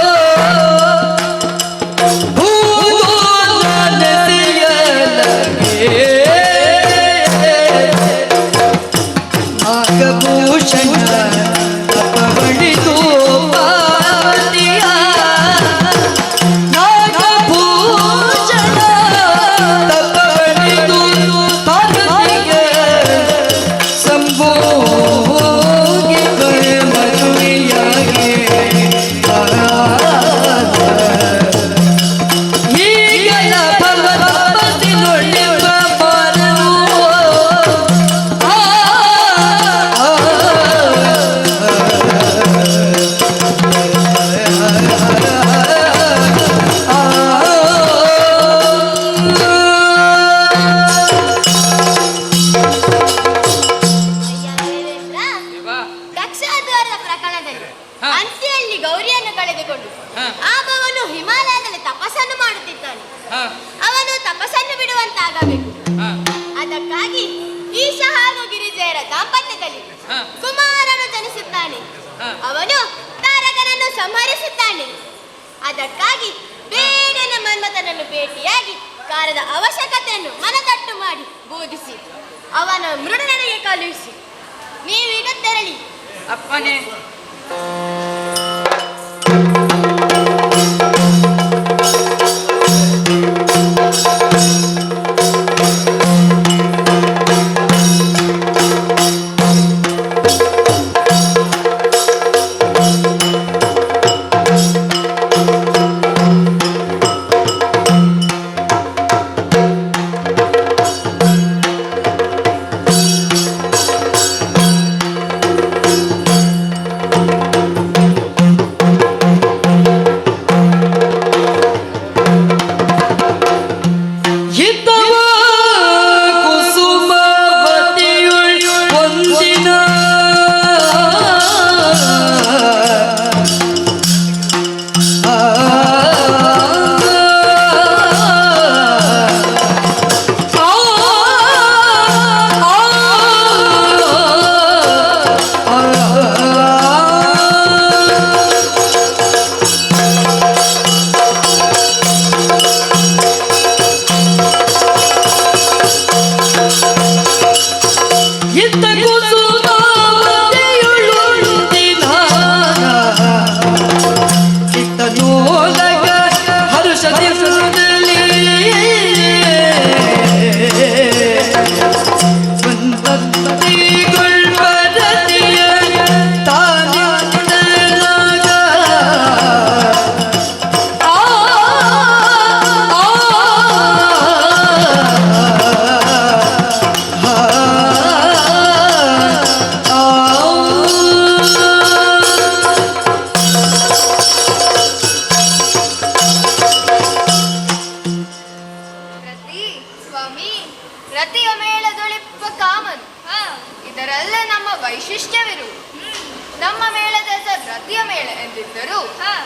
ನಾಗಭೂಷಣ ತಪವಳಿದು ಪಾತಿಯ ನಾಗಭೂಷಣ ತಪವಳಿದು ಪಾತಿಗೆ ಸಂಭೋಗಿ ಮದುವೆಯಾಗಿ ಈಗಲ ಭವ ತಪಸಿ ನೋಡಿವ ಮಾಲನು ಅಯ್ಯ ದೇವೇಂದ್ರ, ದೇವ, ದಕ್ಷಾದ್ವಾರದ ಪ್ರಕರಣದಲ್ಲಿ ಹಾ. ಅಂತ್ಯಲ್ಲಿ ಗೌರಿಯನ್ನು ಕಳೆದುಕೊಂಡು ಹಾ. ಆಬವನು ಹಿಮಾಲಯದಲ್ಲಿ ತಪಸ್ಸನ್ನು ಮಾಡುತ್ತಿದ್ದಾನೆ. ಹ, ಅವನು ತಪಸ್ಸನ್ನು ಬಿಡುವಂತಾಗಬೇಕು. ಹ, ಅದಕ್ಕಾಗಿ ಈಶ ಹಾಗೂ ಗಿರಿಜಯರ ದಾಂಪತ್ಯದಲ್ಲಿ ಹಾ. ಕುಮಾರನು ಜನಿಸುತ್ತಾನೆ. ಹಾ. ಅವನು ತಾರಕನ ಅದಕ್ಕಾಗಿ ಬೇಡನ ಮನ್ಮಥನನ್ನು ಭೇಟಿಯಾಗಿ ಕಾರದ ಅವಶ್ಯಕತೆಯನ್ನು ಮನದಟ್ಟು ಮಾಡಿ ಬೋಧಿಸಿ ಅವನ ಮೃಡನೆಡೆಗೆ ಕಳುಹಿಸಿ ನೀವೀಗ ತೆರಳಿ. ಅಪ್ಪನೇ.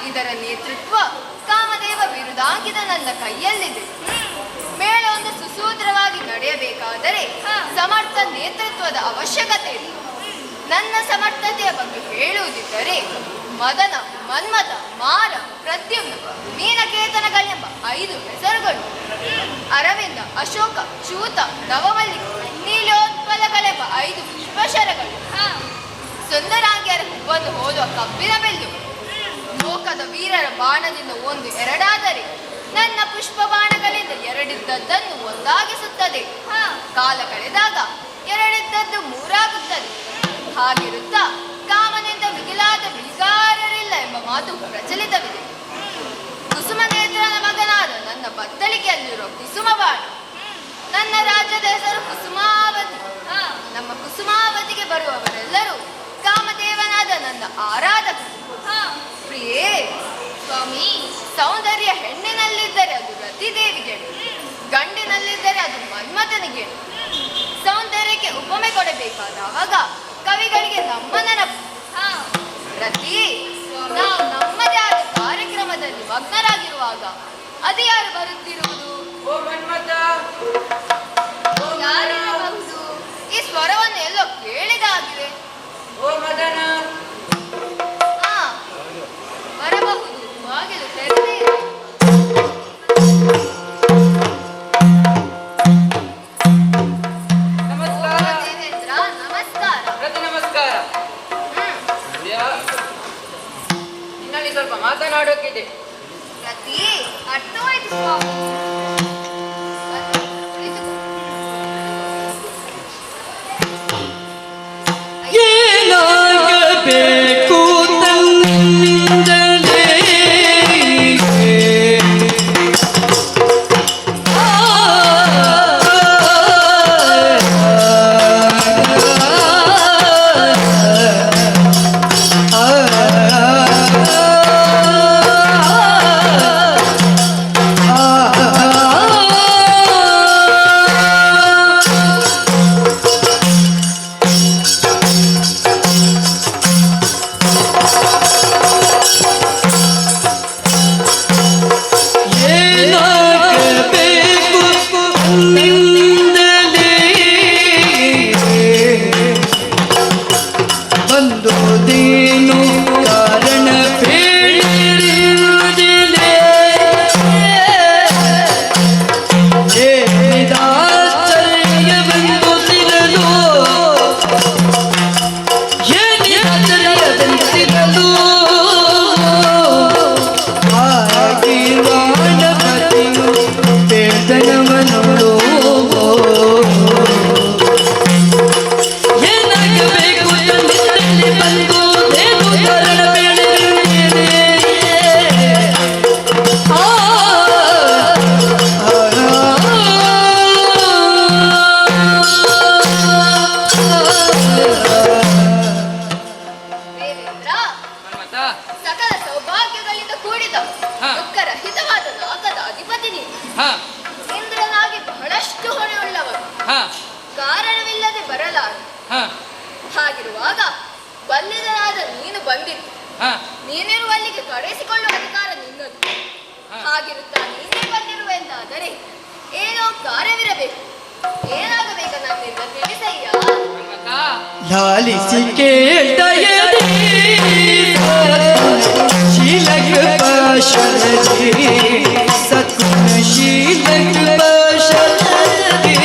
ಇದರ ನೇತೃತ್ವ ಕಾಮದೇವ ಬಿರುದಾಂಕಿತ ನನ್ನ ಕೈಯಲ್ಲಿದೆ. ಮೇಳ ಒಂದು ಸುಸೂತ್ರವಾಗಿ ನಡೆಯಬೇಕಾದರೆ ಸಮರ್ಥ ನೇತೃತ್ವದ ಅವಶ್ಯಕತೆ ಇದೆ. ನನ್ನ ಸಮರ್ಥತೆಯ ಬಗ್ಗೆ ಹೇಳುವುದಿದ್ದರೆ ಮದನ, ಮನ್ಮಥ, ಮಾರ, ಪ್ರದ್ಯುಮ್ನ, ಮೀನಕೇತನಗಳೆಂಬ 5 ಹೆಸರುಗಳು, ಅರವಿಂದ, ಅಶೋಕ, ಚೂತ, ನವಮಲ್ಲಿಕ, ನೀಲೋತ್ಪಲಗಳೆಂಬ 5 ಪುಷ್ಪಶರಗಳು, ಸುಂದರಾಂಗಿಯರ ಹೂವನ್ನು ಹೋಲುವ ಕಬ್ಬಿನ ಬೆಲ್ಲು, ಲೋಕದ ವೀರರ ಬಾಣದಿಂದ 1 2 ನನ್ನ ಪುಷ್ಪ ಬಾಣಗಳಿಂದ 2 ಒಂದಾಗಿಸುತ್ತದೆ. ಕಾಲ ಕಳೆದಾಗ 2 3 ಹಾಗಿರುತ್ತಾ ಕಾಮನಿಂದ ಮಿಗಿಲಾದ ಬಿಳಿಗಾರರಿಲ್ಲ ಎಂಬ ಮಾತು ಪ್ರಚಲಿತವಿದೆ. ಕುಸುಮನೇತ್ರನ ಮಗನಾದ ನನ್ನ ಬತ್ತಳಿಕೆಯಲ್ಲಿರುವ ಕುಸುಮ ಬಾಣ. ನನ್ನ ರಾಜ್ಯದ ಹೆಸರು ಕುಸುಮಾವತಿ. ನಮ್ಮ ಕುಸುಮಾವತಿಗೆ ಬರುವವರೆಲ್ಲರೂ ಕಾಮದೇವನಾದ ನನ್ನ ಆರಾಧಕರು. ಪ್ರಿಯೇ ಸ್ವಾಮಿ, ಸೌಂದರ್ಯ ಹೆಣ್ಣಿನಲ್ಲಿದ್ದರೆ ಅದು ರತಿದೇವಿಗೆ, ಗಂಡಿನಲ್ಲಿದ್ದರೆ ಅದು ಮನ್ಮಥನಿಗೆ. ಸೌಂದರ್ಯಕ್ಕೆ ಉಪಮೆ ಕೊಡಬೇಕಾದಾಗ ಕವಿಗಳಿಗೆ ನಮ್ಮ ನೆನಪು. ರತಿ, ನಾವು ನಮ್ಮದೇ ಆದ ಕಾರ್ಯಕ್ರಮದಲ್ಲಿ ಮಗ್ನರಾಗಿರುವಾಗ ಅದು ಯಾರು ಬರುತ್ತಿರುವುದು? ಯಾರಿರಬಹುದು? ಈ ಸ್ವರವನ್ನು ಎಲ್ಲೋ ಕೇಳಿದಾಗಿದೆ. ಬರಬಹುದು, ಬಾಗಿಲು ತೆರೆದೇ ಇದೆ. ದೇವೇಂದ್ರ, ನಮಸ್ಕಾರ. ನಮಸ್ಕಾರ. ನಿನ್ನಲ್ಲಿ ಸ್ವಲ್ಪ ಮಾತನಾಡೋಕಿದೆ. ರತಿ, ಅರ್ಥವಾಯ್ತು ಸ್ವಾಮಿ. ಏನಾಗಬೇಕು ತಂದಲೇ ಆ ಹಾ. ಸಕಲ ಸೌಭಾಗ್ಯಗಳಿಂದ ಕೂಡಿದ ಹಾ. ದುಃಖರಹಿತವಾದ ಲೋಕದ ಅಧಿಪತಿ ನೀನು. ಹಾ ಇಂದ್ರನಾಗಿ ಬಹಳಷ್ಟು ಹೊಣೆಯುಳ್ಳವರು, ಹಾ ಕಾರಣವಿಲ್ಲದೆ ಬರಲಾರು. ಹಾ ಹಾಗಿರುವಾಗ ಬಲ್ಲಿದನಾದ ನೀನು ಬಂದಿತ್ತು, ಹಾ ನೀನಿರುವಲ್ಲಿಗೆ ಕರೆಸಿಕೊಳ್ಳುವ ಅಧಿಕಾರ ನಿನ್ನದು. ಹಾ. ಹಾಗಿರುತ್ತಾ ನೀನೇ ಬಂದಿರುವೆಂದಾದರೆ ಏನೋ ಕಾರ್ಯವಿರಬೇಕು. ಏನಾಗಬೇಕ ನನ್ನಿಂದ ತಿಳಿಸಯ್ಯ. ಮನ್ಮಥ, ಲಾಲಿಸಿ ಕೇಳ್ದಯದಿ ಶೀಲಕ ಪಾಶರದಿ ಸತ್ಗುಣ ಶೀಲಕ ಪಾಶರದಿ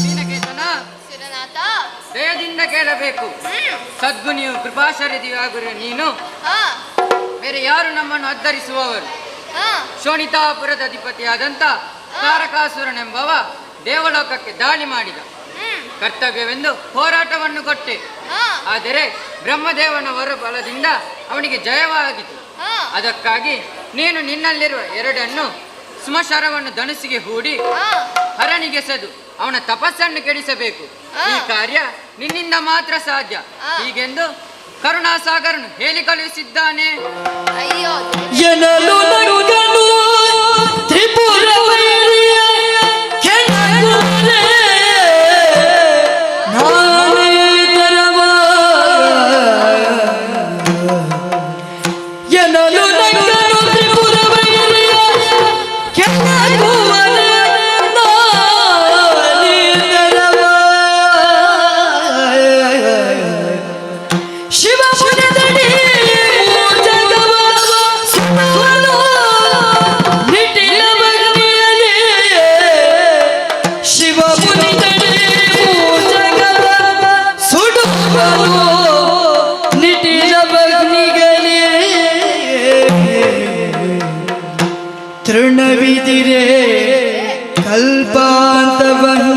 ದೀನಕೇತನ, ಶಿರನಾಥ. ದಯದಿಂದ ಕೇಳಬೇಕು. ಸದ್ಗುಣಿಯು ಕೃಪಾಶರಿದಿಯಾಗುವ ನೀನು ಹಾ ಬೇರೆ ಯಾರು ನಮ್ಮನ್ನು ಅದ್ದರಿಸುವವರು? ಹಾ ಶೋಣಿತಾಪುರದ ಅಧಿಪತಿಯಾದಂಥ ತಾರಕಾಸುರನೆಂಬವ ದೇವಲೋಕಕ್ಕೆ ದಾಳಿ ಮಾಡಿದ. ಕರ್ತವ್ಯವೆಂದು ಹೋರಾಟವನ್ನು ಕೊಟ್ಟೆ. ಹಾ ಆದರೆ ಬ್ರಹ್ಮದೇವನ ವರಬಲದಿಂದ ಅವನಿಗೆ ಜಯವಾಯಿತು. ಹಾ ಅದಕ್ಕಾಗಿ ನೀನು ನಿನ್ನಲ್ಲಿರುವ ಎರಡನ್ನು ಸ್ಮಶರವನ್ನು ಧನುಸಿಗೆ ಹೂಡಿ ಹಾ ಹರಣಿಗೆಸೆದು ಅವನ ತಪಸ್ಸನ್ನು ಕೆಡಿಸಬೇಕು. ಈ ಕಾರ್ಯ ನಿನ್ನಿಂದ ಮಾತ್ರ ಸಾಧ್ಯ. ಹೀಗೆಂದು ಕರುಣಾಸಾಗರನು ಹೇಳಿ ಕಳುಹಿಸಿದ್ದಾನೆ. ಅಯ್ಯೋ ಎನಲು ನಡುಗನು ತ್ರಿಪುರ ವೈರಿಯ ಕೆಣಕುಲೆ ನಾನೇ ತರವ ಎನಲು ನಡುಗನು ತ್ರಿಪುರ ವೈರಿಯ ಕೆಣಕುಲೆ ನಾನೇ ತರವ ಶಿವ ಮುನಿದಡಿ ಜಗವ ಸುತ್ತಲೂ ನಿಟಿಲ ಭಕ್ತಿಯಲಿ ಶಿವ ಮುನಿದಡಿ ಜಗವ ಸುಡುವನು ನಿಟಿಲ ಭಕ್ತಿಗಲಿ ತೃಣವಿದಿರೆ ಕಲ್ಪಾಂತವನಿಗೆ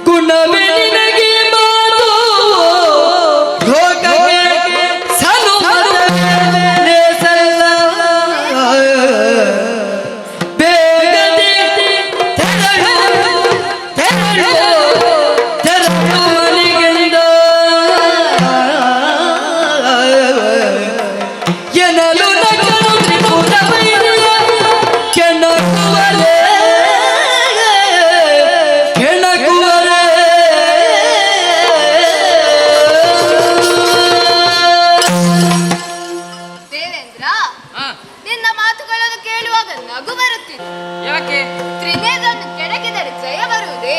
ಗುಣವೇ ನಿನಗೆ ಮಾತು ಲೋಕಕ್ಕೆ ಸನುಮತವೇ ಸಲ್ಲ ಬೇಗದೆ ತೆರಳು ತೆರಳು ತೆರಳು ಮನೆಗಳಿಂದ ಎನಲು ನಗರು ತ್ರಿಪುರ ವೈರಿಯ ಕೆಣಕುವರೆ ಕೆಣಕುವರೆ ದೇವೇಂದ್ರ, ಹಾ, ನಿನ್ನ ಮಾತುಗಳನ್ನು ಕೇಳುವಾಗ ನಗು ಬರುತ್ತಿದೆ. ಯಾಕೆ? ತ್ರಿನೇತ್ರನ್ನು ಕೆಣಕಿದರೆ ಜಯ ಬರುವುದೇ?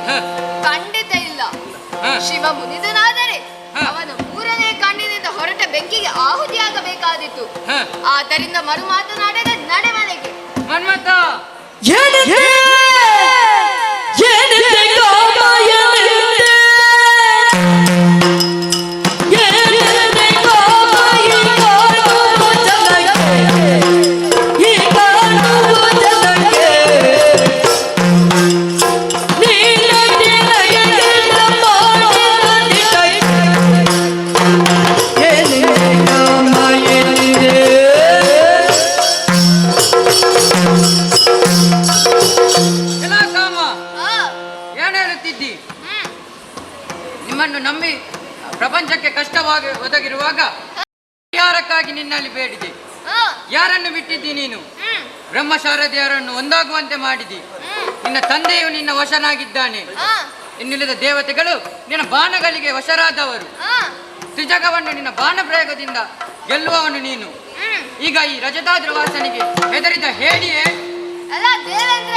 ಹ, ಖಂಡಿತ ಇಲ್ಲ. ಹ. ಶಿವ ಮುನಿದನಾದರೆ ಹ. ಅವನ ಮೂರನೇ ಕಣ್ಣಿನಿಂದ ಹೊರಟ ಬೆಂಕಿಗೆ ಆಹುತಿಯಾಗಬೇಕಾದಿತ್ತು. ಹ. ಆದ್ದರಿಂದ ಮರು ಮಾತನಾಡದೆ ನಡೆ ಮನೆಗೆ. ಮನ್ಮಥ, ಏನಿದೆ ಏನಿದೆ ಕಾಮ ಏನಿದೆ ಏನಿದೆ ಒದಗಿರುವಾಗ ಪರಿಹಾರಕ್ಕಾಗಿ ನಿನ್ನಲ್ಲಿ ಬೇಡಿದೆ. ಯಾರನ್ನು ಬಿಟ್ಟಿದ್ದಿ ನೀನು? ಬ್ರಹ್ಮಶಾರದೆಯರನ್ನು ಒಂದಾಗುವಂತೆ ಮಾಡಿದಿ. ನಿನ್ನ ತಂದೆಯು ನಿನ್ನ ವಶನಾಗಿದ್ದಾನೆ. ಇನ್ನುಳಿದ ದೇವತೆಗಳು ನಿನ್ನ ಬಾಣಗಳಿಗೆ ವಶರಾದವರು. ತ್ರಿಜಗವನ್ನು ನಿನ್ನ ಬಾಣ ಪ್ರಯೋಗದಿಂದ ಗೆಲ್ಲುವವನು ನೀನು. ಈಗ ಈ ರಜತಾದ್ರ ವಾಸನಿಗೆ ಹೆದರಿದ ಹೇಳಿಯೇ ಅಲ್ಲ ದೇವೇಂದ್ರ,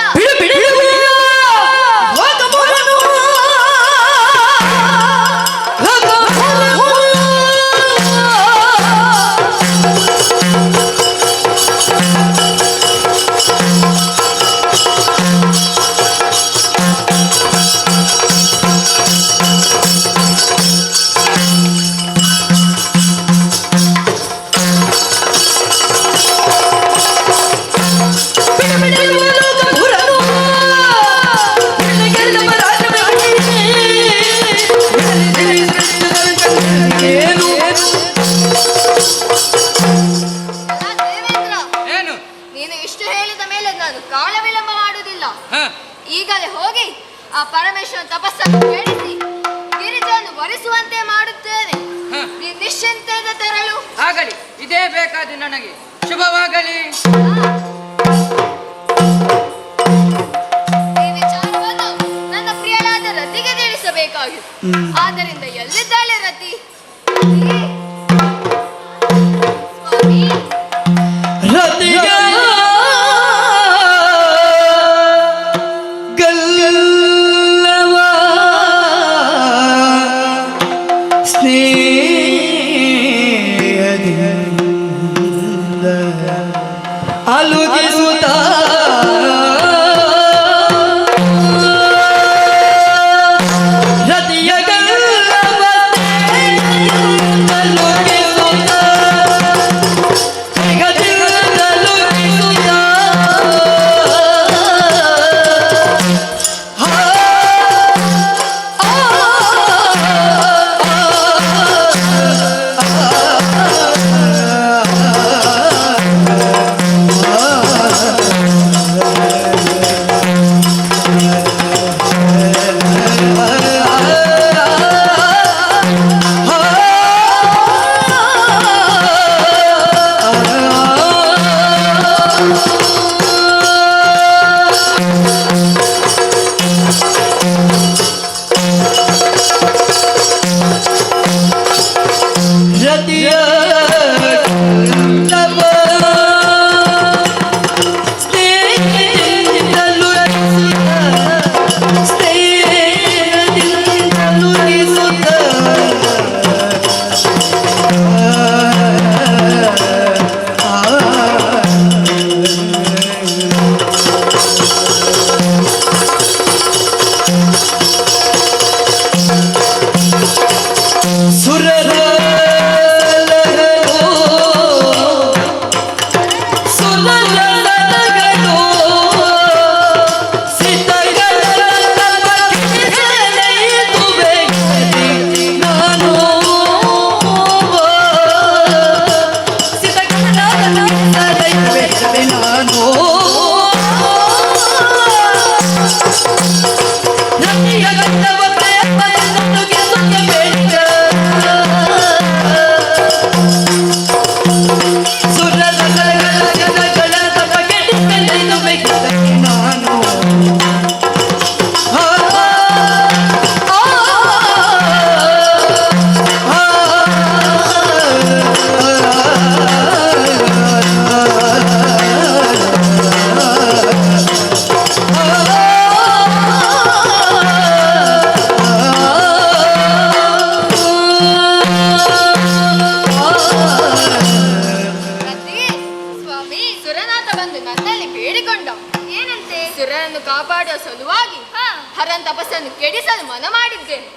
ಈಗಲೇ ಹೋಗಿ ಆ ಪರಮೇಶ್ವರನ ತಪಸ್ಸನ್ನು ಕೇಳಿಸಿ ಗಿರಿಜನ್ನು ವರಿಸುವಂತೆ ಮಾಡುತ್ತೇನೆ. ನೀನು ನಿಶ್ಚಿಂತೆಯಿಂದ ತೆರಳು. ಆಗಲಿ, ಇದೇ ಬೇಕಾದ ನನಗೆ. ಶುಭವಾಗಲಿ. ಈ ವಿಚಾರವನ್ನು ನನ್ನ ಪ್ರಿಯಳಾದ ರತಿಗೆ ತಿಳಿಸಬೇಕಾಗಿದೆ. ಆದ್ದರಿಂದ ಎಲ್ಲಿದ್ದಾಳೆ ರತಿ? ಸ್ವಾಮಿ, ಕಾಪಾಡುವ ಸಲುವಾಗಿ ಹರನ ತಪಸ್ಸನ್ನು ಕೆಡಿಸಲು ಮನ ಮಾಡಿದ್ದೇನೆ.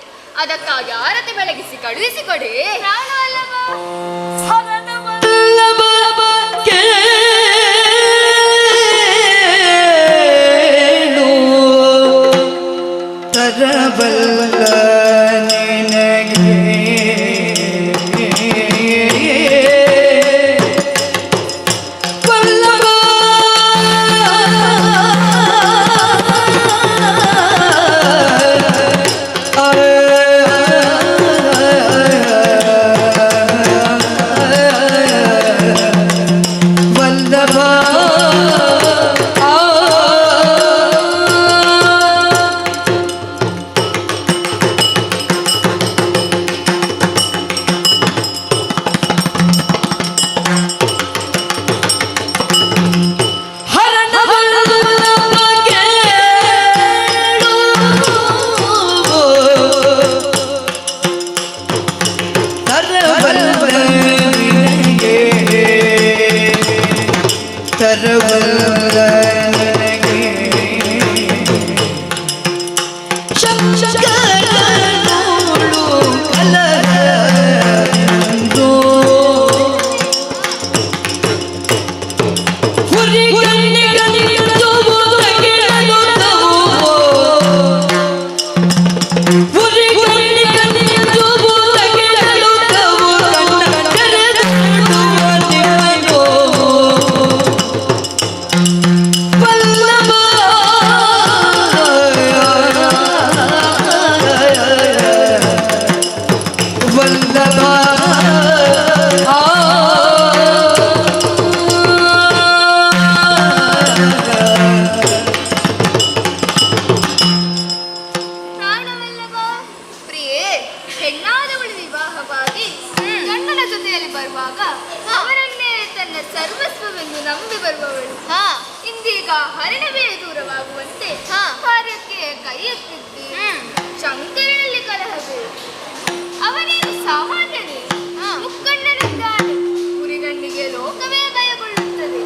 ಅದಕ್ಕಾಗಿ ಆರತಿ ಬೆಳಗಿಸಿ ಕಳುಹಿಸಿಕೊಡಿ. ವರವಲ್ಲ ನನಗೆ ಶಂಕರನೋಳು ಕಲಹಂದೋ ಹುರಿ ಕಣ್ಣಿಗನಿಯಂದು ಬುದಗಿಳಲುತ್ತವೋ ಹುರಿ ಕಣ್ಣಿಗನಿಯಂದು ಬುದಗಿಳಲುತ್ತವೋ ಕಣ್ಣ ತೆರೆದುಕೊಳ್ಳುವ ನಿಮ್ಮಯ್ಯೋ ವಲ್ಲಭ ವಲ್ಲಭ ಪ್ರಾಣವಲ್ಲವ ಪ್ರಿಯೇ, ಹೆಣ್ಣಾದವಳು ವಿವಾಹವಾಗಿ ಗಂಡನ ಜೊತೆಯಲ್ಲಿ ಬರುವಾಗ ಅವನನ್ನೇ ತನ್ನ ಸರ್ವಸ್ವವೆಂದು ನಂಬಿ ಬರುವವಳು ಇಂದೀಗ ಹರಿಣವೇ ದೂರವಾಗುವಂತೆ ಕಾರ್ಯಕ್ಕೆ ಕೈ ಎತ್ತಿದ್ದಿ. ಶಂಕರನಲ್ಲಿ ಕಲಹವೇ? ಅವನೇನು ಸಾಮಾನ್ಯನೇ? ಮುಕ್ಕಣ್ಣನಿದ್ದಾನೆ. ಕುರಿಗಣ್ಣಿಗೆ ಲೋಕವೇ ಭಯಗೊಳ್ಳುತ್ತದೆ.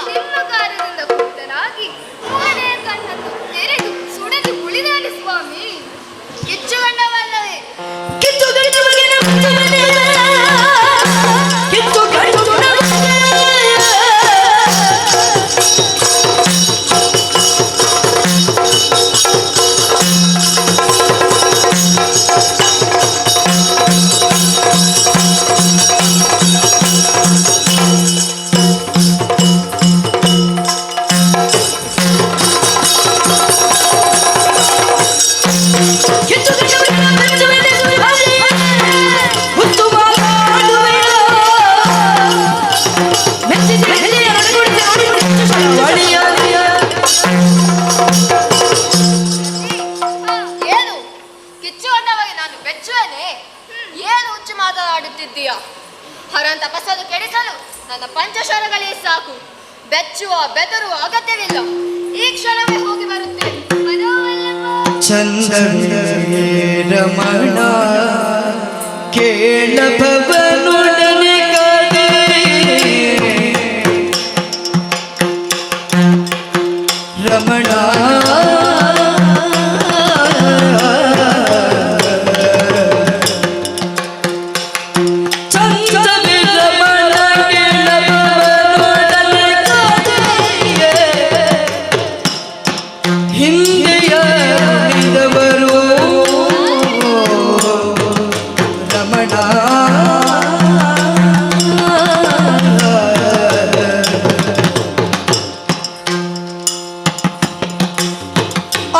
ನಿಮ್ಮ ಕಾರ್ಯದಿಂದ ಕುಂಟನಾಗಿ ಮೂರನೇ ಕಣ್ಣನ್ನು ತೆರೆದು ಸುಡಲು ಉಳಿದಾಡಿ ಸ್ವಾಮಿ. ಕಿಚ್ಚುಗಣ್ಣವಲ್ಲವೇ? ಏನು ಕಿಚ್ಚುಗಣ್ಣವಾಗಿ ನಾನು ಬೆಚ್ಚುವನೆ? ಏನು ಹುಚ್ಚು ಮಾತನಾಡುತ್ತಿದ್ದೀಯ? ಹರಂ ತಪಸ್ಸನ್ನು ಕೆಡಿಸಲು ನನ್ನ ಪಂಚಶರಗಳೇ ಸಾಕು. ಬೆಚ್ಚುವ ಬೆದರುವ ಅಗತ್ಯವಿಲ್ಲ. ಈ ಕ್ಷಣವೇ ಹೋಗಿ ಬರುತ್ತೇನೆ. ಚಂದವೇ ರಮಣ ಕೇಳಬವನೊಡನೆ ಕಾದೆ ರಮಣ ಚಂದವೇ ರಮಣ ಕೇಳಬವನೊಡನೆ ಕಾದೆ ಹಿಂದೆಯ ಮಿದವರು ರಮಣ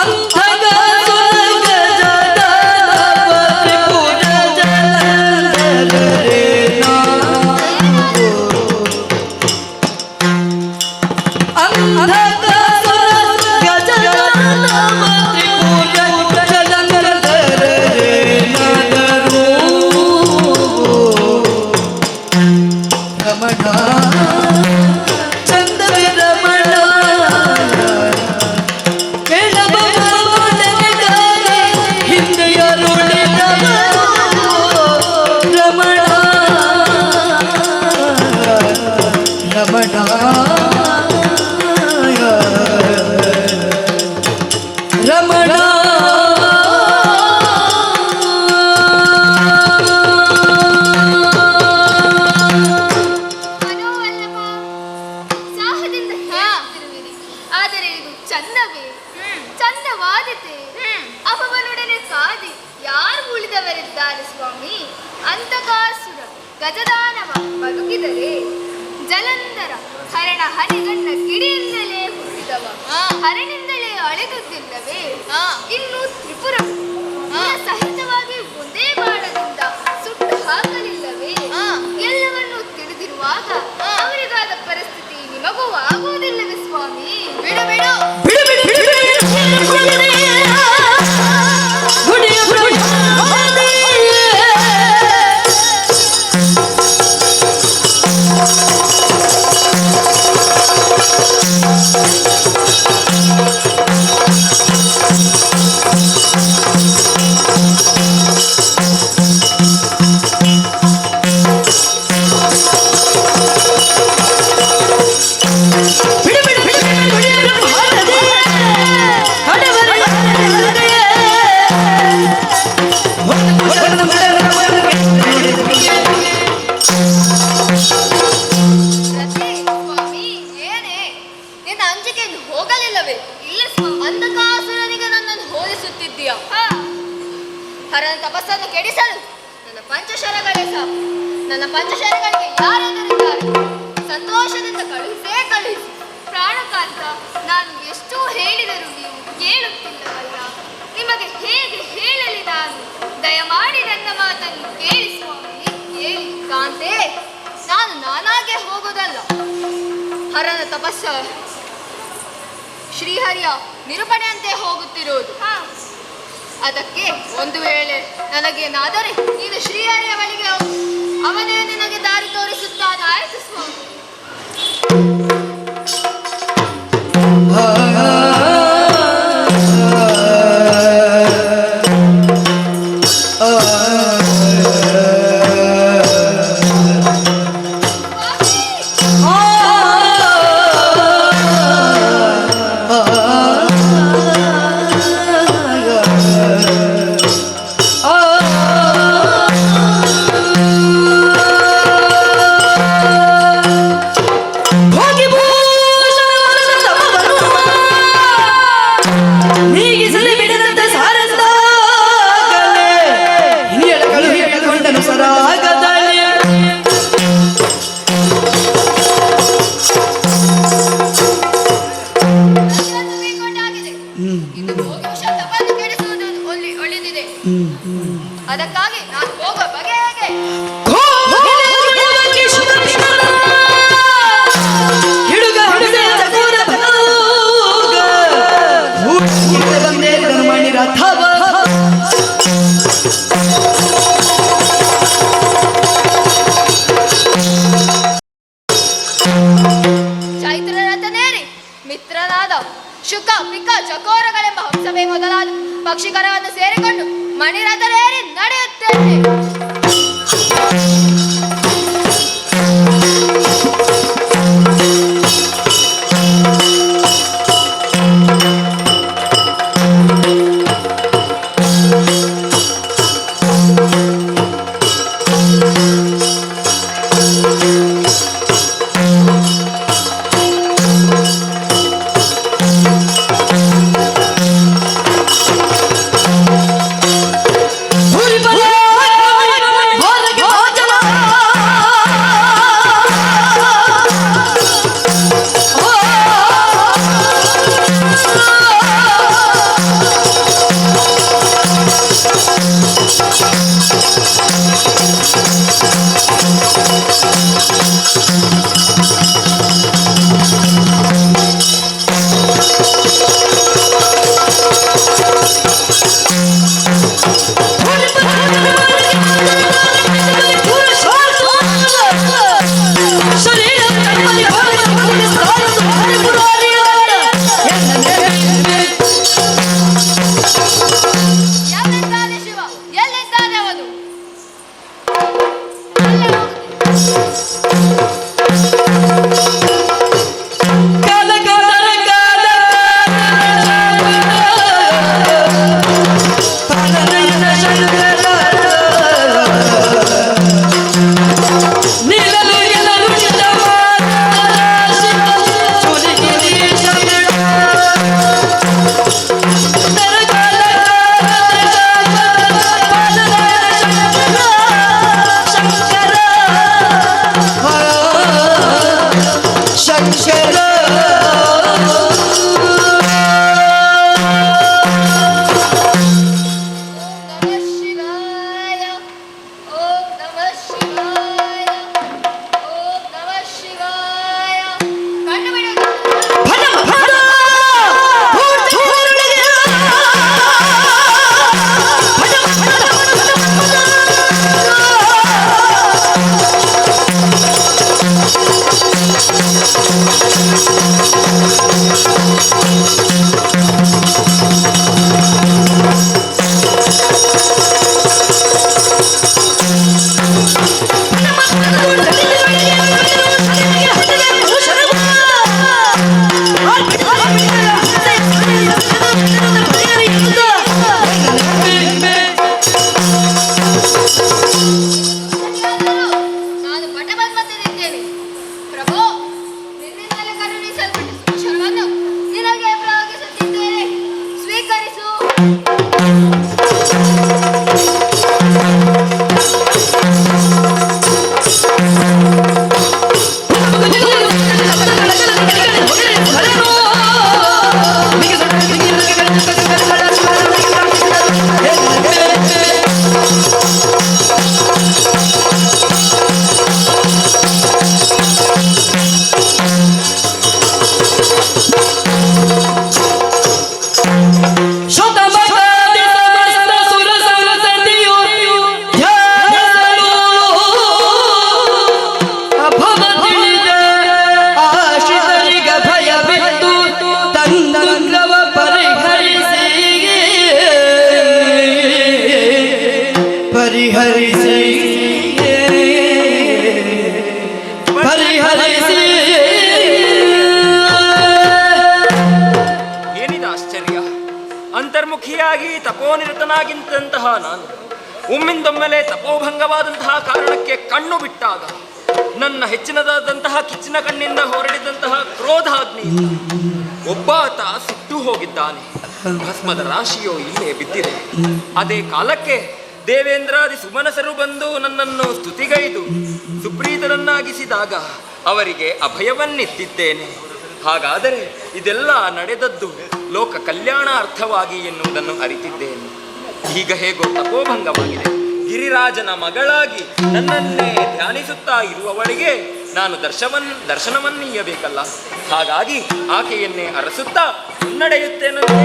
ಅಂಧಗ ಸ್ವರ್ಗಜದ ತ್ರಿಪುರ ಜಲಂಧರರೇ ಅಂಧಗ ಸ್ವರ್ಗಜದ ತ್ರಿಪುರ ಜಲಂಧರರೇ ನಾದರು ರಮಣ ಚಂದವೇ ರಮಣ ಕೇಳಬವನೊಡನೆ ಕಾದೆ ಹಿಂದೆಯ ನುಡಿದವರು ರಮಣ ರಮಣ ರಮಣ ಮನೋವಲ್ಲಭ, ಸಾಹದಿಂದ ಹೇಳುತ್ತಿರುವಿರಿ. ಆದರೆ ಇದು ಚಂದವೇ? ಚಂದವಾದಿತೆ. ಅವನೊಡನೆ ಕಾದಿ ಯಾರು ಉಳಿದವರಿದ್ದಾರೆ ಸ್ವಾಮಿ? ಅಂತಕಾಸುರ ಗಜದಾನವ ಬದುಕಿದರೆ ಜಲಂಧರ ಹರಣ ಹರಿಗಣ್ಣ ಕಿಡಿಯಿಂದಲೇ ಹುಟ್ಟಿದವ ಹರಣಿಂದಲೇ ಅಳೆದುತ್ತಿಲ್ಲವೇ? ಇನ್ನು ತ್ರಿಪುರ ಸಹಿತವಾಗಿ ಒಂದೇ ಬಾಣದಿಂದ ಸುಟ್ಟು ಹಾಕಲಿಲ್ಲವೇ? ಎಲ್ಲವನ್ನೂ ತಿಳಿದಿರುವಾಗ ಅವರಿಗಾದ ಪರಿಸ್ಥಿತಿ ನಿಮಗೂ ಆಗುವುದಿಲ್ಲವೇ ಸ್ವಾಮಿ? ಬಿಡು ಬಿಡು. ಬಿಡು ತಪಸ್ಸನ್ನು ಕೆಡಿಸಲು ನನ್ನ ಪಂಚಶರಗಳೇ ಸಾಕು. ನನ್ನ ಪಂಚಶರಗಳಿಗೆ ಯಾರೆದುರಿದ್ದಾರೆ? ಸಂತೋಷದಿಂದ ಕಳುಹಿಸಿ. ಪ್ರಾಣಕಾಂತ, ನಾನು ಎಷ್ಟೋ ಹೇಳಿದರೂ ನೀವು ಕೇಳುತ್ತಿಲ್ಲವಲ್ಲ. ನಿಮಗೆ ಹೇಗೆ ಹೇಳಲಿ ನಾನು? ದಯಮಾಡಿ ನನ್ನ ಮಾತನ್ನು ಕೇಳಿ ಸ್ವಾಮಿ, ಕೇಳಿ. ಕಾಂತೆ, ನಾನು ನಾನಾಗೆ ಹೋಗೋದಲ್ಲ. ಹರನ ತಪಸ್ಸ ಶ್ರೀಹರಿಯ ನಿರೂಪಣೆಯಂತೆ ಹೋಗುತ್ತಿರುವುದು. ಅದಕ್ಕೆ ಒಂದು ವೇಳೆ ನನಗೇನಾದರೆ ನೀನು ಶ್ರೀಹರಿಯ ಬಳಿಗೆ ಹೋಗು. ಅವನೇ ನಿನಗೆ ದಾರಿ ತೋರಿಸುತ್ತಾನಾಯ್ತು ಸ್ವಾಮಿ. ಅದಕ್ಕಾಗಿ ನಾನು ಹೋಗೋ ಬಗೆ ಹೇಗೆ? ಚೈತ್ರರಥನೇರಿ ಮಿತ್ರನಾದ ಶುಕ ಪಿಕ ಚಕೋರಗಳೆಂಬ ಹಂಸವೇ ಮೊದಲಾದ ಪಕ್ಷಿಕರವನ್ನು ಸೇರಿಕೊಂಡು ಮಣಿರಥನೇರಿ ನಡೆಯುತ್ತೇನೆ. ಹೊರಗೆ ತಪೋನಿರತನಾಗಿದ್ದಂತಹ ನಾನು ಒಮ್ಮಿಂದೊಮ್ಮೆಲೆ ತಪೋಭಂಗವಾದಂತಹ ಕಾರಣಕ್ಕೆ ಕಣ್ಣು ಬಿಟ್ಟಾಗ ನನ್ನ ಹೆಚ್ಚಿನದಾದಂತಹ ಕಿಚ್ಚಿನ ಕಣ್ಣಿಂದ ಹೊರಡಿದಂತಹ ಕ್ರೋಧಾಗ್ನಿ ಒಬ್ಬಾತ ಸುಟ್ಟು ಹೋಗಿದ್ದಾನೆ. ಭಸ್ಮದ ರಾಶಿಯೋ ಇಲ್ಲೇ ಬಿದ್ದಿದೆ. ಅದೇ ಕಾಲಕ್ಕೆ ದೇವೇಂದ್ರಾದಿ ಸುಮನಸರು ಬಂದು ನನ್ನನ್ನು ಸ್ತುತಿಗೈದು ಸುಪ್ರೀತರನ್ನಾಗಿಸಿದಾಗ ಅವರಿಗೆ ಅಭಯವನ್ನೆತ್ತಿದ್ದೇನೆ. ಹಾಗಾದರೆ ಇದೆಲ್ಲ ನಡೆದದ್ದು ಲೋಕ ಕಲ್ಯಾಣಾರ್ಥವಾಗಿ ಎನ್ನುವುದನ್ನು ಅರಿತಿದ್ದೇನೆ. ಈಗ ಹೇಗೋ ತಪೋಭಂಗವಾಗಿದೆ. ಗಿರಿರಾಜನ ಮಗಳಾಗಿ ನನ್ನನ್ನೇ ಧ್ಯಾನಿಸುತ್ತಾ ಇರುವವಳಿಗೆ ನಾನು ದರ್ಶನವನ್ನೀಯಬೇಕಲ್ಲ. ಹಾಗಾಗಿ ಆಕೆಯನ್ನೇ ಅರಸುತ್ತಾ ಮುನ್ನಡೆಯುತ್ತೇನಂತೆ.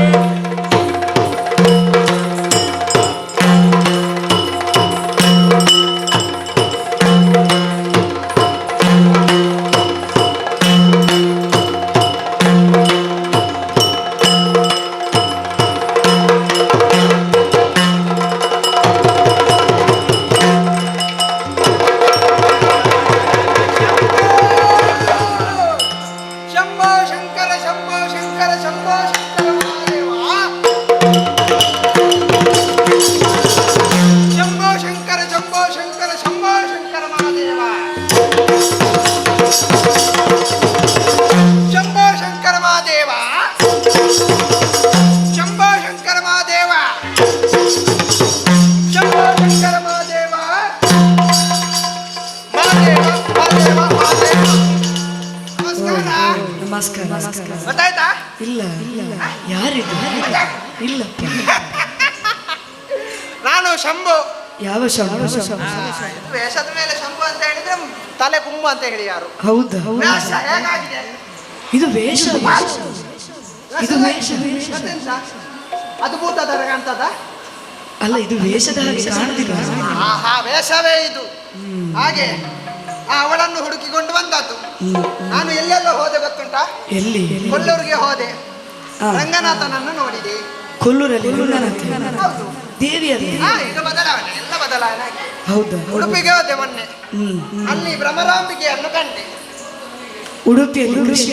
ಗೊತ್ತಾಯ್ತಾ? ಇಲ್ಲ ಯಾರಿದು? ಇಲ್ಲ ನಾನು ಶಂಭು. ಯಾವ ಶಂಭು? ವೇಷದ ಮೇಲೆ ಶಂಭು ಅಂತ ಹೇಳಿದ್ರೆ ತಲೆ ಕುಂಭು ಅಂತ ಹೇಳಿ ಯಾರು? ಹೌದಾ? ವೇಷ ಹೇಗಾಗಿದೆ? ಇದು ವೇಷ, ಇದು ವೇಷ. ಮತ್ತೆಂತ? ಅದ್ಭುತ ತರ ಕಾಣ್ತದ? ಅಲ್ಲ, ಇದು ವೇಷದ ಹಾಗೆ ಕಾಣುದಿಲ್ಲ. ಆಹಾ, ವೇಷವೇ ಇದು. ಹಾಗೆ ಅವಳನ್ನು ಹುಡುಕಿಕೊಂಡು ಬಂದದ್ದು. ನಾನು ಎಲ್ಲೆಲ್ಲ ಹೋದೆ ಗೊತ್ತುಂಟಾ? ಎಲ್ಲಿ? ಕೊಲ್ಲೂರಿಗೆ ಹೋದೆ. ರಂಗನಾಥನನ್ನು ನೋಡಿದೆ. ಕೊಲ್ಲೂರಲ್ಲಿ ರಂಗನಾಥ ಹೌದು. ದೇವಿಯಲ್ಲಿ ಈಗ ಬದಲಾವಣೆ, ಎಲ್ಲ ಬದಲಾವಣೆ ಆಗಿದೆ. ಹೌದಾ? ಉಡುಪಿಗೆ ಹೋದೆ ಮೊನ್ನೆ. ಅಲ್ಲಿ ಭ್ರಮರಾಂಬಿಕೆಯನ್ನು ಕಂಡೆ. ಉಡುಪಿಯಲ್ಲಿ ಕೃಷ್ಣ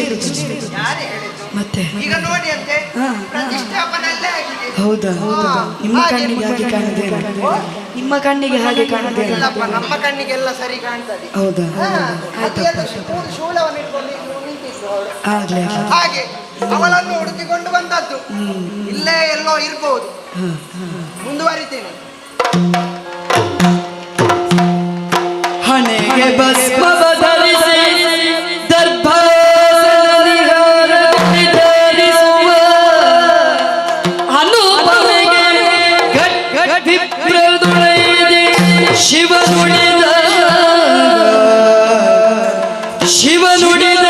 ಯಾರೇ ಹೇಳಿದ್ದು? ಮತ್ತೆ ಈಗ ನೋಡಿ ಅಂತೆ ಪ್ರತಿಷ್ಠಾಪನೆಯಲ್ಲೇ ಆಗಿದೆ. ಹೌದಾ? ನಿಮ್ಮ ಕಣ್ಣಿಗೆ ಹಾಗೆ ಕಾಣದೆ? ನಿಮ್ಮ ಕಣ್ಣಿಗೆ ಹಾಗೆ ಕಾಣದೆ? ಇಲ್ಲಪ್ಪ, ನಮ್ಮ ಕಣ್ಣಿಗೆಲ್ಲ ಸರಿ ಕಾಣ್ತದೆ. ಹೌದಾ? ಶೂಲವನ್ನು ಇಟ್ಕೊಂಡು ನಿಂತಿದ್ರು ಅವಳು. ಆಗ್ಲೇ ಹಾಗೆ ಅವಳನ್ನು ಹುಡುಕಿಕೊಂಡು ಬಂದದ್ದು. ಇಲ್ಲೇ ಎಲ್ಲೋ ಇರ್ಬೋದು. ಮುಂದುವರಿತೇನೆ. ಹಣೆಗೆ ಭಸ್ಮ ಧರಿಸಿ ಶಿವ ನುಡಿದ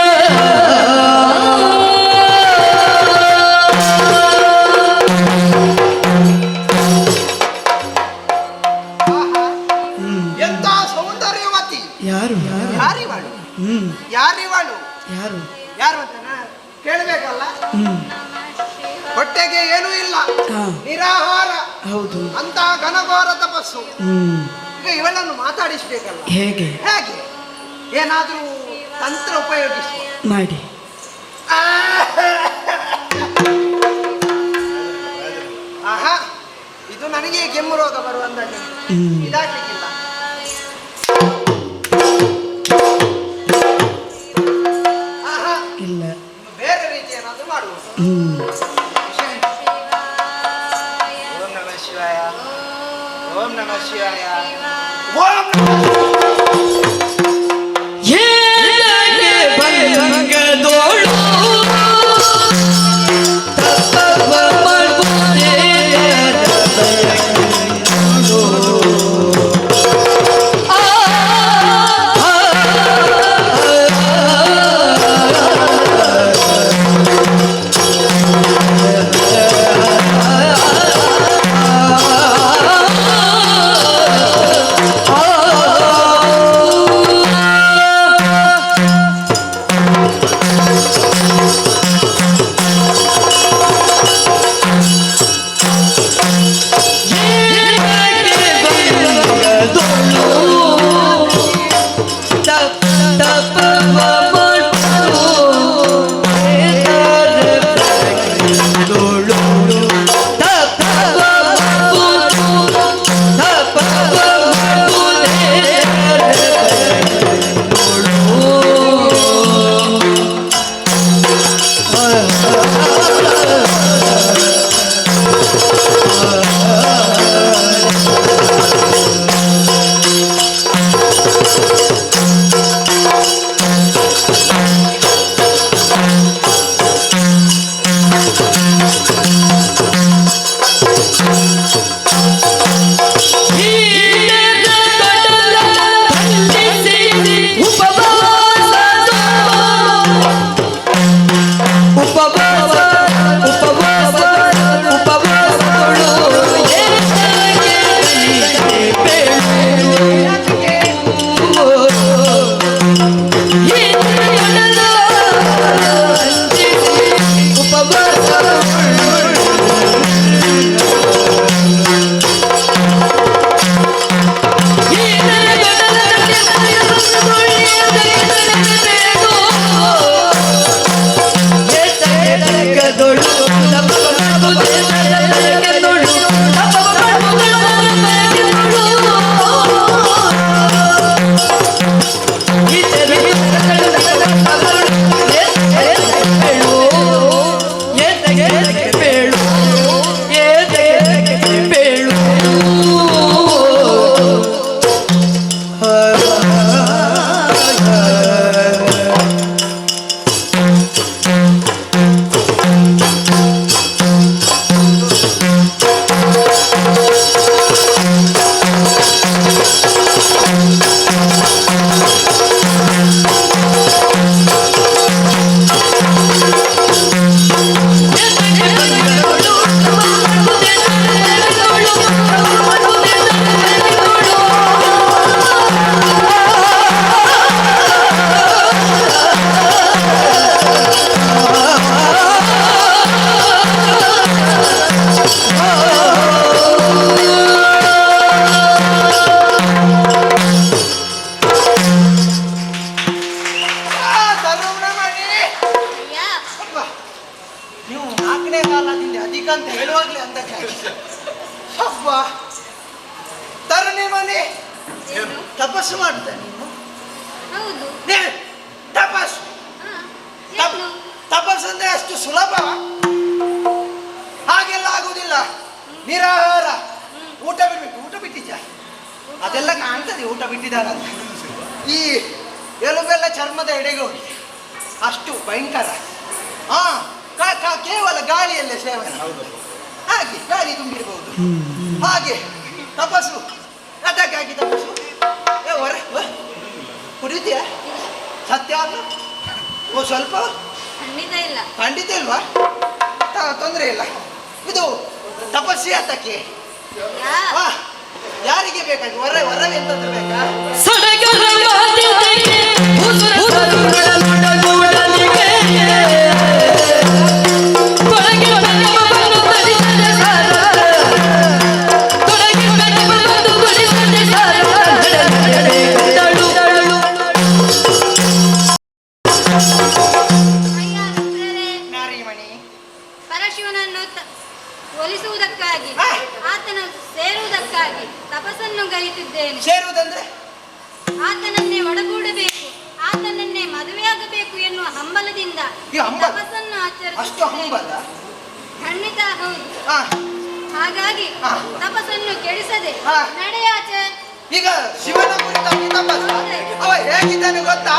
ಎಂತ ಸೌಂದರ್ಯವತಿ! ಯಾರು? ಯಾರಿವಳು? ಯಾರಿವಳು? ಯಾರು? ಯಾರು ಅಂತ ಕೇಳಬೇಕಲ್ಲ. ಹೊಟ್ಟೆಗೆ ಏನೂ ಇಲ್ಲ, ನಿರಾಹಾರ. ಹೌದು. ಅಂತ ಘನಘೋರ ತಪಸ್ಸು. ಈಗ ಇವಳನ್ನು ಮಾತಾಡಿಸ್ಬೇಕಲ್ಲ. ಹೇಗೆ? ಹೇಗೆ? ಏನಾದ್ರೂ ತಂತ್ರ ಉಪಯೋಗಿಸಿ ಮಾಡಿ. ಆಹಾ, ಇದು ನನಗೆ ಕೆಮ್ಮು ರೋಗ ಬರುವಂದಲ್ಲಿ ಇದಾಗಲಿಕ್ಕಿಲ್ಲ. ಆಹಾ, ಇಲ್ಲ, ಬೇರೆ ರೀತಿ ಏನಾದ್ರೂ ಮಾಡುವುದು. ಓಂ ನಮಃ ಶಿವಾಯ, ಓಂ ನಮಃ ಶಿವಾಯ, ಓಂ ಅದಕ್ಕಾಗಿ ಅಬ್ಬ ತರುಣಿ ಮನೆ ತಪಸ್ಸು ಮಾಡ್ತ ನೀನು ಹೌದು. ತಪಸ್ಸು ತಪಸ್ಸು ಅಂದ್ರೆ ಅಷ್ಟು ಸುಲಭ ಹಾಗೆಲ್ಲ ಆಗುದಿಲ್ಲ. ನಿರಾಹಾರ ಊಟ ಬಿಡ್ಬೇಕು. ಊಟ ಬಿಟ್ಟಿದ್ದ ಅದೆಲ್ಲ ಕಾಣ್ತದೆ ಊಟ ಬಿಟ್ಟಿದ್ದಾರಂತ. ಈ ಎಲುಬೆಲ್ಲ ಚರ್ಮದ ಎಡೆಗೆ ಹೋಗಿ ಅಷ್ಟು ಭಯಂಕರ. ಕೇವಲ ಗಾಳಿಯಲ್ಲೇ ಸೇವನೆ ಹಾಗೆ ಗಾಳಿ ತುಂಬಿರಬಹುದು ಹಾಗೆ ತಪಸ್ಸು. ಅದಕ್ಕಾಗಿ ತಪಸ್ಸು ಕುಡಿತೀಯ ಸತ್ಯ ಅಲ್ಲ? ಸ್ವಲ್ಪ ಖಂಡಿತ ಇಲ್ವಾ? ತೊಂದರೆ ಇಲ್ಲ. ಇದು ತಪಸ್ಸೆ ಅದಕ್ಕೆ ಯಾರಿಗೆ ಬೇಕಾಗಿ ವರವೆಂತದ್ದು ಬೇಕಾ? ಪರಶಿವನನ್ನು ಒಲಿಸುವುದಕ್ಕಾಗಿ ಆತನ ಸೇರುವುದಕ್ಕಾಗಿ ತಪಸ್ಸನ್ನು ಗೈಯುತ್ತಿದ್ದೇನೆ. ಸೇರುವುದಂದ್ರೆ ಆತನನ್ನೇ ಒಡಗೂಡಬೇಕು, ಆತನನ್ನೇ ಮದುವೆಯಾಗಬೇಕು ಎನ್ನುವ ಹಂಬಲದಿಂದ ತಪಸ್ಸನ್ನು ಆಚರಿಸುತ್ತೇನೆ. ಖಂಡಿತ ಹೌದು. ಹಾಗಾಗಿ ತಪಸ್ಸನ್ನು ಕೆಡಿಸದೆ ನಡೆಯಾಚೆ. ಈಗ ಶಿವನ ಕುರಿತಾಗಿ ತಪಸ್ಸು ಅವ ಹೇಗಿದ್ದಾನೆ ಗೊತ್ತಾ?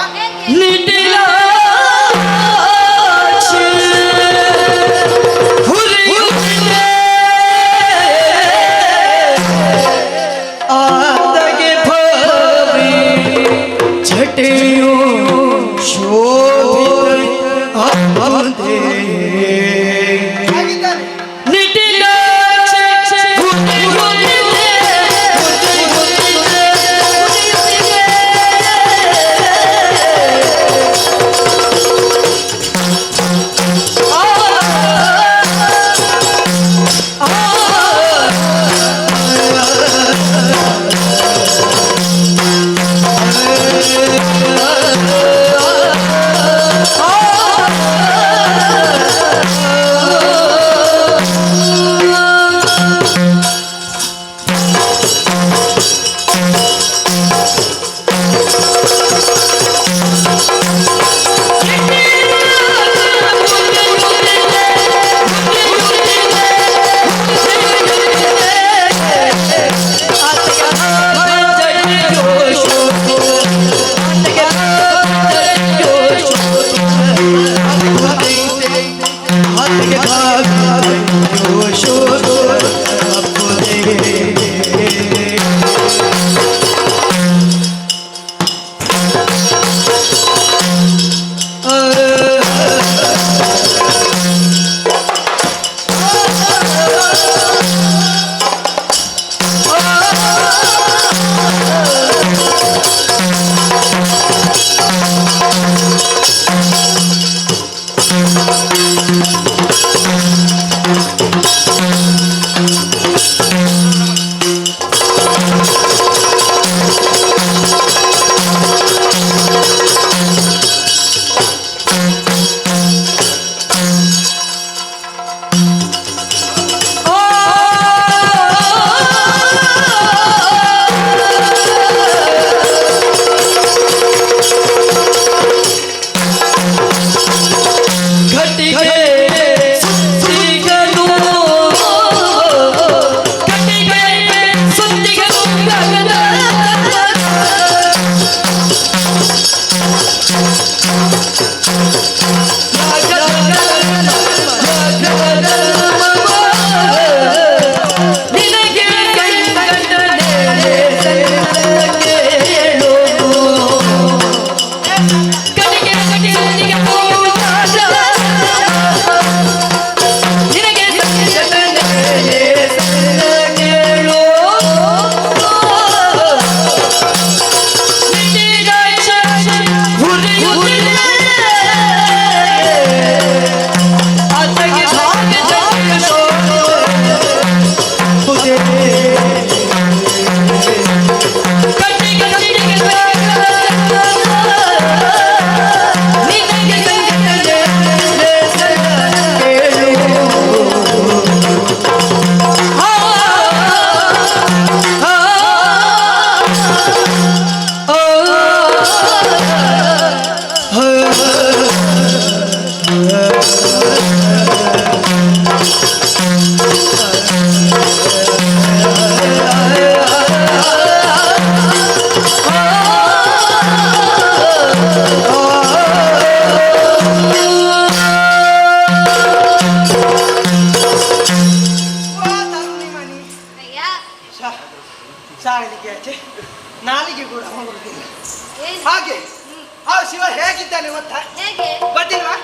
ಆ ಶಿವ ಹೇಗಿದ್ದಾನೆ ಗೊತ್ತಾ? ಹೇಗೆ? ಗೊತ್ತಿಲ್ವಾ?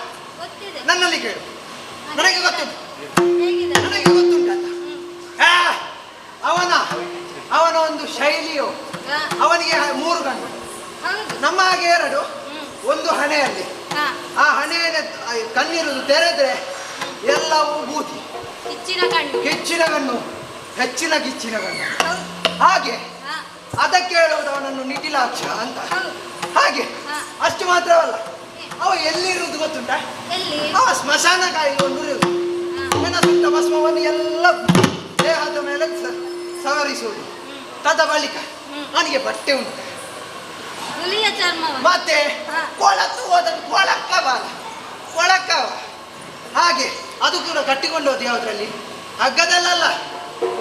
ಗೊತ್ತಿದೆ. ನನ್ನಲ್ಲಿ ಕೇಳು. ನನಗೆ ಗೊತ್ತುಂಟು. ಹೇಗಿದೆ? ನನಗೆ ಗೊತ್ತುಂಟಲ್ಲ. ಆ, ಅವನ ಒಂದು ಶೈಲಿಯು. ಹಾ, ಅವನಿಗೆ 3 ಕಣ್ಣು, ಹೌದು. ನಮ್ಮ ಹಾಗೆ 2. ಒಂದು ಹಣೆಯಲ್ಲಿ. ಹಾ, ಆ ಹಣೆಯ ಕಣ್ಣಿರುವುದು ತೆರೆದ್ರೆ ಎಲ್ಲವೂ ಬೂದಿ. ಕಿಚ್ಚಿನ ಕಣ್ಣು. ಕಿಚ್ಚಿನ ಕಣ್ಣು, ಹೆಚ್ಚಿನ ಕಿಚ್ಚಿನ ಕಣ್ಣು. ಹೌದು. ಹಾಗೆ ಹಾ, ಅದಕ್ಕೆ ಹೇಳುವುದು ಅವನನ್ನು ನಿಟಿಲಾಕ್ಷ ಅಂತ. ಹೌದು. ಹಾಗೆ ಹಾ. ಅಷ್ಟು ಮಾತ್ರವಲ್ಲ, ಅವ ಎಲ್ಲಿರುವುದು ಗೊತ್ತುಂಟ? ಎಲ್ಲಿ? ಅವ ಸ್ಮಶಾನ ಕಾಯಿಲೆಯನ್ನು ಇರುವುದು. ಅವನ ಸುತ್ತ ಭಸ್ಮವನ್ನು ಎಲ್ಲ ದೇಹದ ಮೇಲೆ ಸವರಿಸುವುದು. ತದ ಬಳಿಕ ಅವನಿಗೆ ಬಟ್ಟೆ ಉಂಟು, ಹುಲಿಯ ಚರ್ಮವನ್ನು. ಮತ್ತೆ ಹಾ. ಕೊಳತು ಹೋದದ್ದು ಕೊಳಕ್ಕವ. ಹಾಗೆ ಅದು ಕೂಡ ಕಟ್ಟಿಕೊಂಡು ಹೋದ ಯಾವುದ್ರಲ್ಲಿ? ಹಗ್ಗದಲ್ಲ,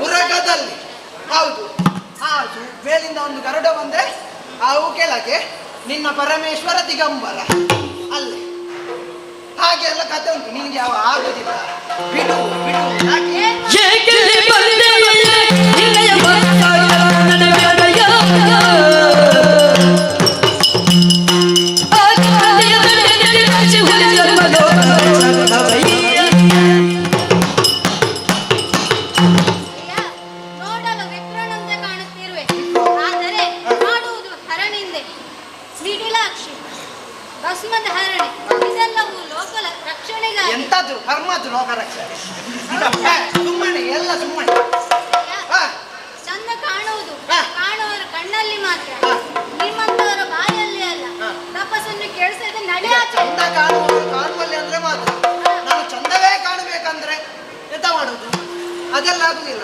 ಉರಗದಲ್ಲಿ. ಹೌದು. ಅದು ಮೇಲಿಂದ ಒಂದು ಗರುಡ ಬಂದ್ರೆ ಅವು ಕೆಳಗೆ ನಿನ್ನ ಪರಮೇಶ್ವರ ದಿಗಂಬರ ಅಲ್ಲೇ. ಹಾಗೆ ಎಲ್ಲ ಕತೆ ಉಂಟು. ನಿನ್ಗೆ ಯಾವ ಆಗುದಿಲ್ಲ. ಬಿಡು ಬಿಡು. ಯಾಕೆ? ಏಕೆಲೆ ಬಂದೆಯಲ್ಲ ನಿನ್ನಯ ಭಕ್ತಾಯ ನನ್ನ ಮ್ಯಾಲಯ ಆಕಾಶಯ ತಟ್ಟೆಯಲ್ಲಿ ರಾಶಿ ಹುಲಿ ಜನ್ಮದೋ ಚಂದವಯ್ಯ. ನೋಡಲು ವಿಪ್ರನಂತೆ ಕಾಣುತ್ತಿರುವೆ, ಆದರೆ ಮಾಡುವುದು ಹರಣಿಂದೆ. ಮಿಡಿಲಾಕ್ಷಿ, ಭಸ್ಮದ ಹರಣಿ, ಇದೆಲ್ಲವೂ ಲೋಕ ರಕ್ಷಣೆಗಾಗಿ. ಎಂತದ್ದು ಕರ್ಮದ್ದು ಲೋಕ ರಕ್ಷಣೆ. ಸುಮ್ಮನೆ ಎಲ್ಲ ಸುಮ್ಮನೆ. ಹಾ. ಚಂದ ಕಾಣುವುದು ಹಾ. ಕಾಣುವವರ ಕಣ್ಣಲ್ಲಿ ಮಾತ್ರ, ಹಾ. ನಿಮ್ಮಂತವರ ಬಾಯಲ್ಲಿ ಅಲ್ಲ. ಹಾ. ತಪಸ್ಸನ್ನು ಕೇಳಿಸಿದ ನಡೆ ಆಚೆ. ಚಂದ ಕಾಣುವಲ್ಲಿ ಅಂದ್ರೆ ಮಾತ್ರ. ನಾನು ಚಂದವೇ ಕಾಣಬೇಕಂದ್ರೆ ಎಂತ ಮಾಡುದು? ಅದೆಲ್ಲ ಆಗುದಿಲ್ಲ.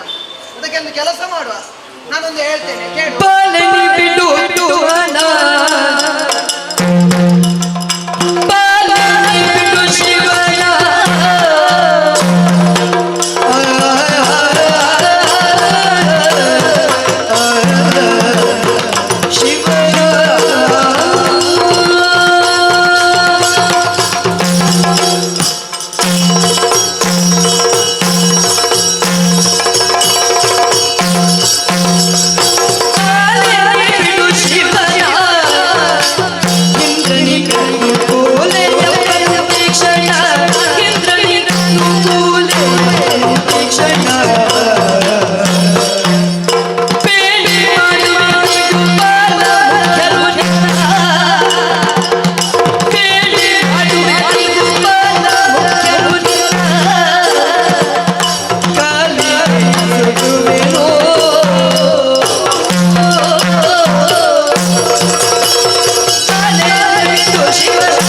ಅದಕ್ಕೆ ಒಂದು ಕೆಲಸ ಮಾಡುವ. ನಾನೊಂದು ಹೇಳ್ತೇನೆ ಕೇಳು. ಬಾಲನಿ ಬಿಡುವುದು ಹಣ ಬಾಲನಿ ಬಿಡು ಶಿವನ ಶಿವನ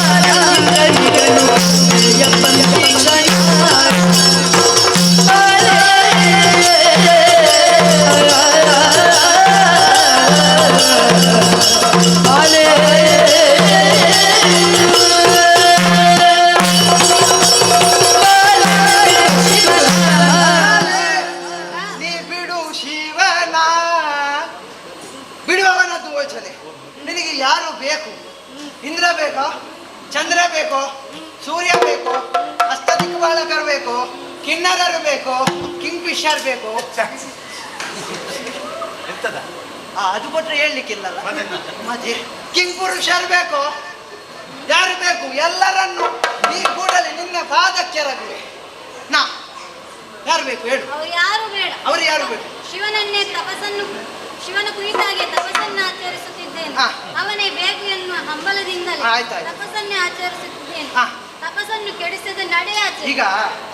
ನೀ ಬಿಡು ಶಿವನ. ಬಿಡುವವನದ್ದು ಯೋಚನೆ. ನಿನಗೆ ಯಾರು ಬೇಕು? ಇಂದ್ರ ಬೇಕೋ? ಚಂದ್ರ ಬೇಕೋ? ಸೂರ್ಯ ಬೇಕೋ? ಅಷ್ಟದಿಕ್ಪಾಲಕರು ಬೇಕೋ? ಕಿನ್ನರರು ಬೇಕೋ? ಕಿಂಗ್ ಫಿಶರ್ ಬೇಕೋ? ಅದು ಕೊಟ್ರೆ ಹೇಳಲಿಕ್ಕಿಲ್ಲಲ್ಲ. ಮತ್ತೆ ಕಿಂಗ್ ಪುರುಷರು ಬೇಕೋ? ಯಾರು ಬೇಕು? ಎಲ್ಲರನ್ನು ನೀ ಕೂಡಲೇ ನಿನ್ನ ಪಾದಕ್ಕೆರಗುವೆ. ನಾ ಯಾರು ಬೇಕು ಹೇಳು? ಅವರು ಯಾರು ಬೇಡ. ಅವರು ಯಾರು ಬೇಕು? ಶಿವನ ಕುರಿತಾಗಿ ತಪಸ್ಸನ್ನು ಆಚರಿಸುತ್ತಿದ್ದೇನೆ. ಹಾ. ಅವನೇ ಬೇಕು ಎನ್ನುವ ಹಂಬಲದಿಂದಲೇ ಆಯ್ತಾಯ್ತು. ತಪಸ್ಸನ್ನೇ ಆಚರಿಸುತ್ತಿದ್ದೇನೆ. ಹಾ. ತಪಸ್ಸನ್ನು ಕೆಡಿಸದ ನಡೆಯಾಚೆ. ಈಗ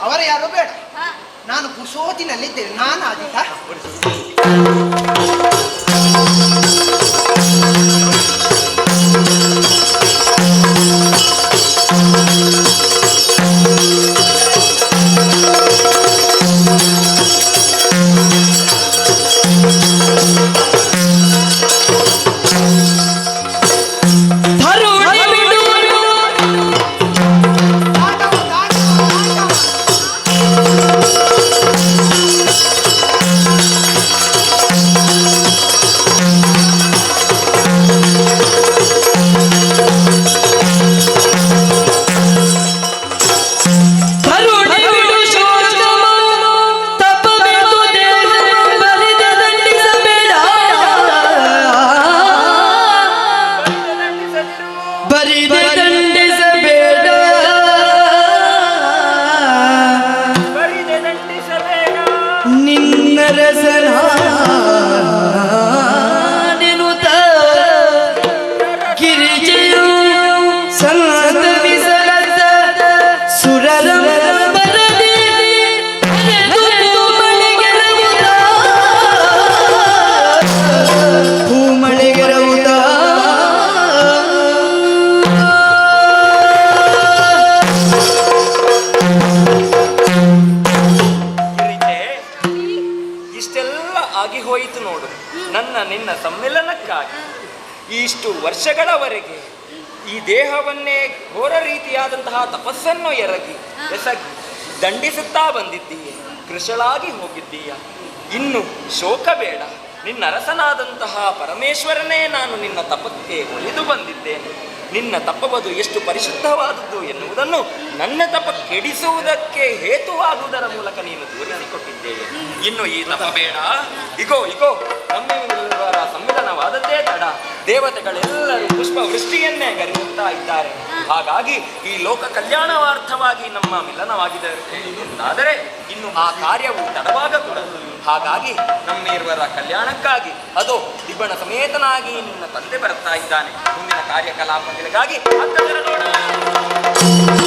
ಅವರು ಯಾರು ಬೇಡ. ಹಾ. ನಾನು ಕುಶೋತಿನಲ್ಲಿದ್ದೇನೆ. ನಾನು ಆದಿತ ಬರಿದೆ ದಂಡಿಸಬೇಡ ಬರಿದೆ ದಂಡಿಸಬೇಡ ನಿನ್ನ ರಸನ ನೆನುತ ಗಿರಿಜೆಯು ಸಂತವಿಸಲದ ಸುರರ ಬರದಿ ಭೂಮಳೆಗೆರವುದ ಗಿರಿಜೆ, ಇಷ್ಟೆಲ್ಲ ಆಗಿ ಹೋಯಿತು ನೋಡು. ನಿನ್ನ ಸಮ್ಮಿಲನಕ್ಕಾಗಿ ಇಷ್ಟು ವರ್ಷಗಳವರೆಗೆ ಈ ದೇಹವನ್ನೇ ಘೋರ ರೀತಿಯಾದಂತಹ ತಪಸ್ಸನ್ನು ಎಸಗಿ ದಂಡಿಸುತ್ತಾ ಬಂದಿದ್ದೀಯ, ಕೃಶಳಾಗಿ ಹೋಗಿದ್ದೀಯ. ಇನ್ನು ಶೋಕ ಬೇಡ. ನಿನ್ನ ಅರಸನಾದಂತಹ ಪರಮೇಶ್ವರನೇ ನಾನು ನಿನ್ನ ತಪಕ್ಕೆ ಒಲಿದು ಬಂದಿದ್ದೇನೆ. ನಿನ್ನ ತಪವದು ಎಷ್ಟು ಪರಿಶುದ್ಧವಾದದ್ದು ಎನ್ನುವುದನ್ನು ನನ್ನ ತಪ ಕೆಡಿಸುವುದಕ್ಕೆ ಹೇತುವಾಗುವುದರ ಮೂಲಕ ನೀನು ತೋರಿಸಿಕೊಟ್ಟಿದ್ದೇನೆ. ಇನ್ನು ಈ ತಪ ಬೇಡ. ಇಗೋ ನಮ್ಮೆಲ್ಲರ ಸಮ್ಮಿಲನವಾದದ್ದೇ ತಡ. ದೇವತೆಗಳೆಲ್ಲರೂ ಪುಷ್ಪ ವೃಷ್ಟಿಯನ್ನೇ ಗರಿಯುತ್ತಾ ಇದ್ದಾರೆ. ಹಾಗಾಗಿ ಈ ಲೋಕ ಕಲ್ಯಾಣವಾರ್ಥವಾಗಿ ನಮ್ಮ ಮಿಲನವಾಗಿದೆ ಎಂದಾದರೆ ಇನ್ನು ಆ ಕಾರ್ಯವು ತಡವಾಗಕೂಡದು. ಹಾಗಾಗಿ ನಮ್ಮಿರುವರ ಕಲ್ಯಾಣಕ್ಕಾಗಿ ಅದು ದಿಬ್ಬಣ ಸಮೇತನಾಗಿ ನಿನ್ನ ತಂದೆ ಬರುತ್ತಾ ಇದ್ದಾನೆ. ಮುಂದಿನ ಕಾರ್ಯಕಲಾಪಗಳಿಗಾಗಿ ನೋಡ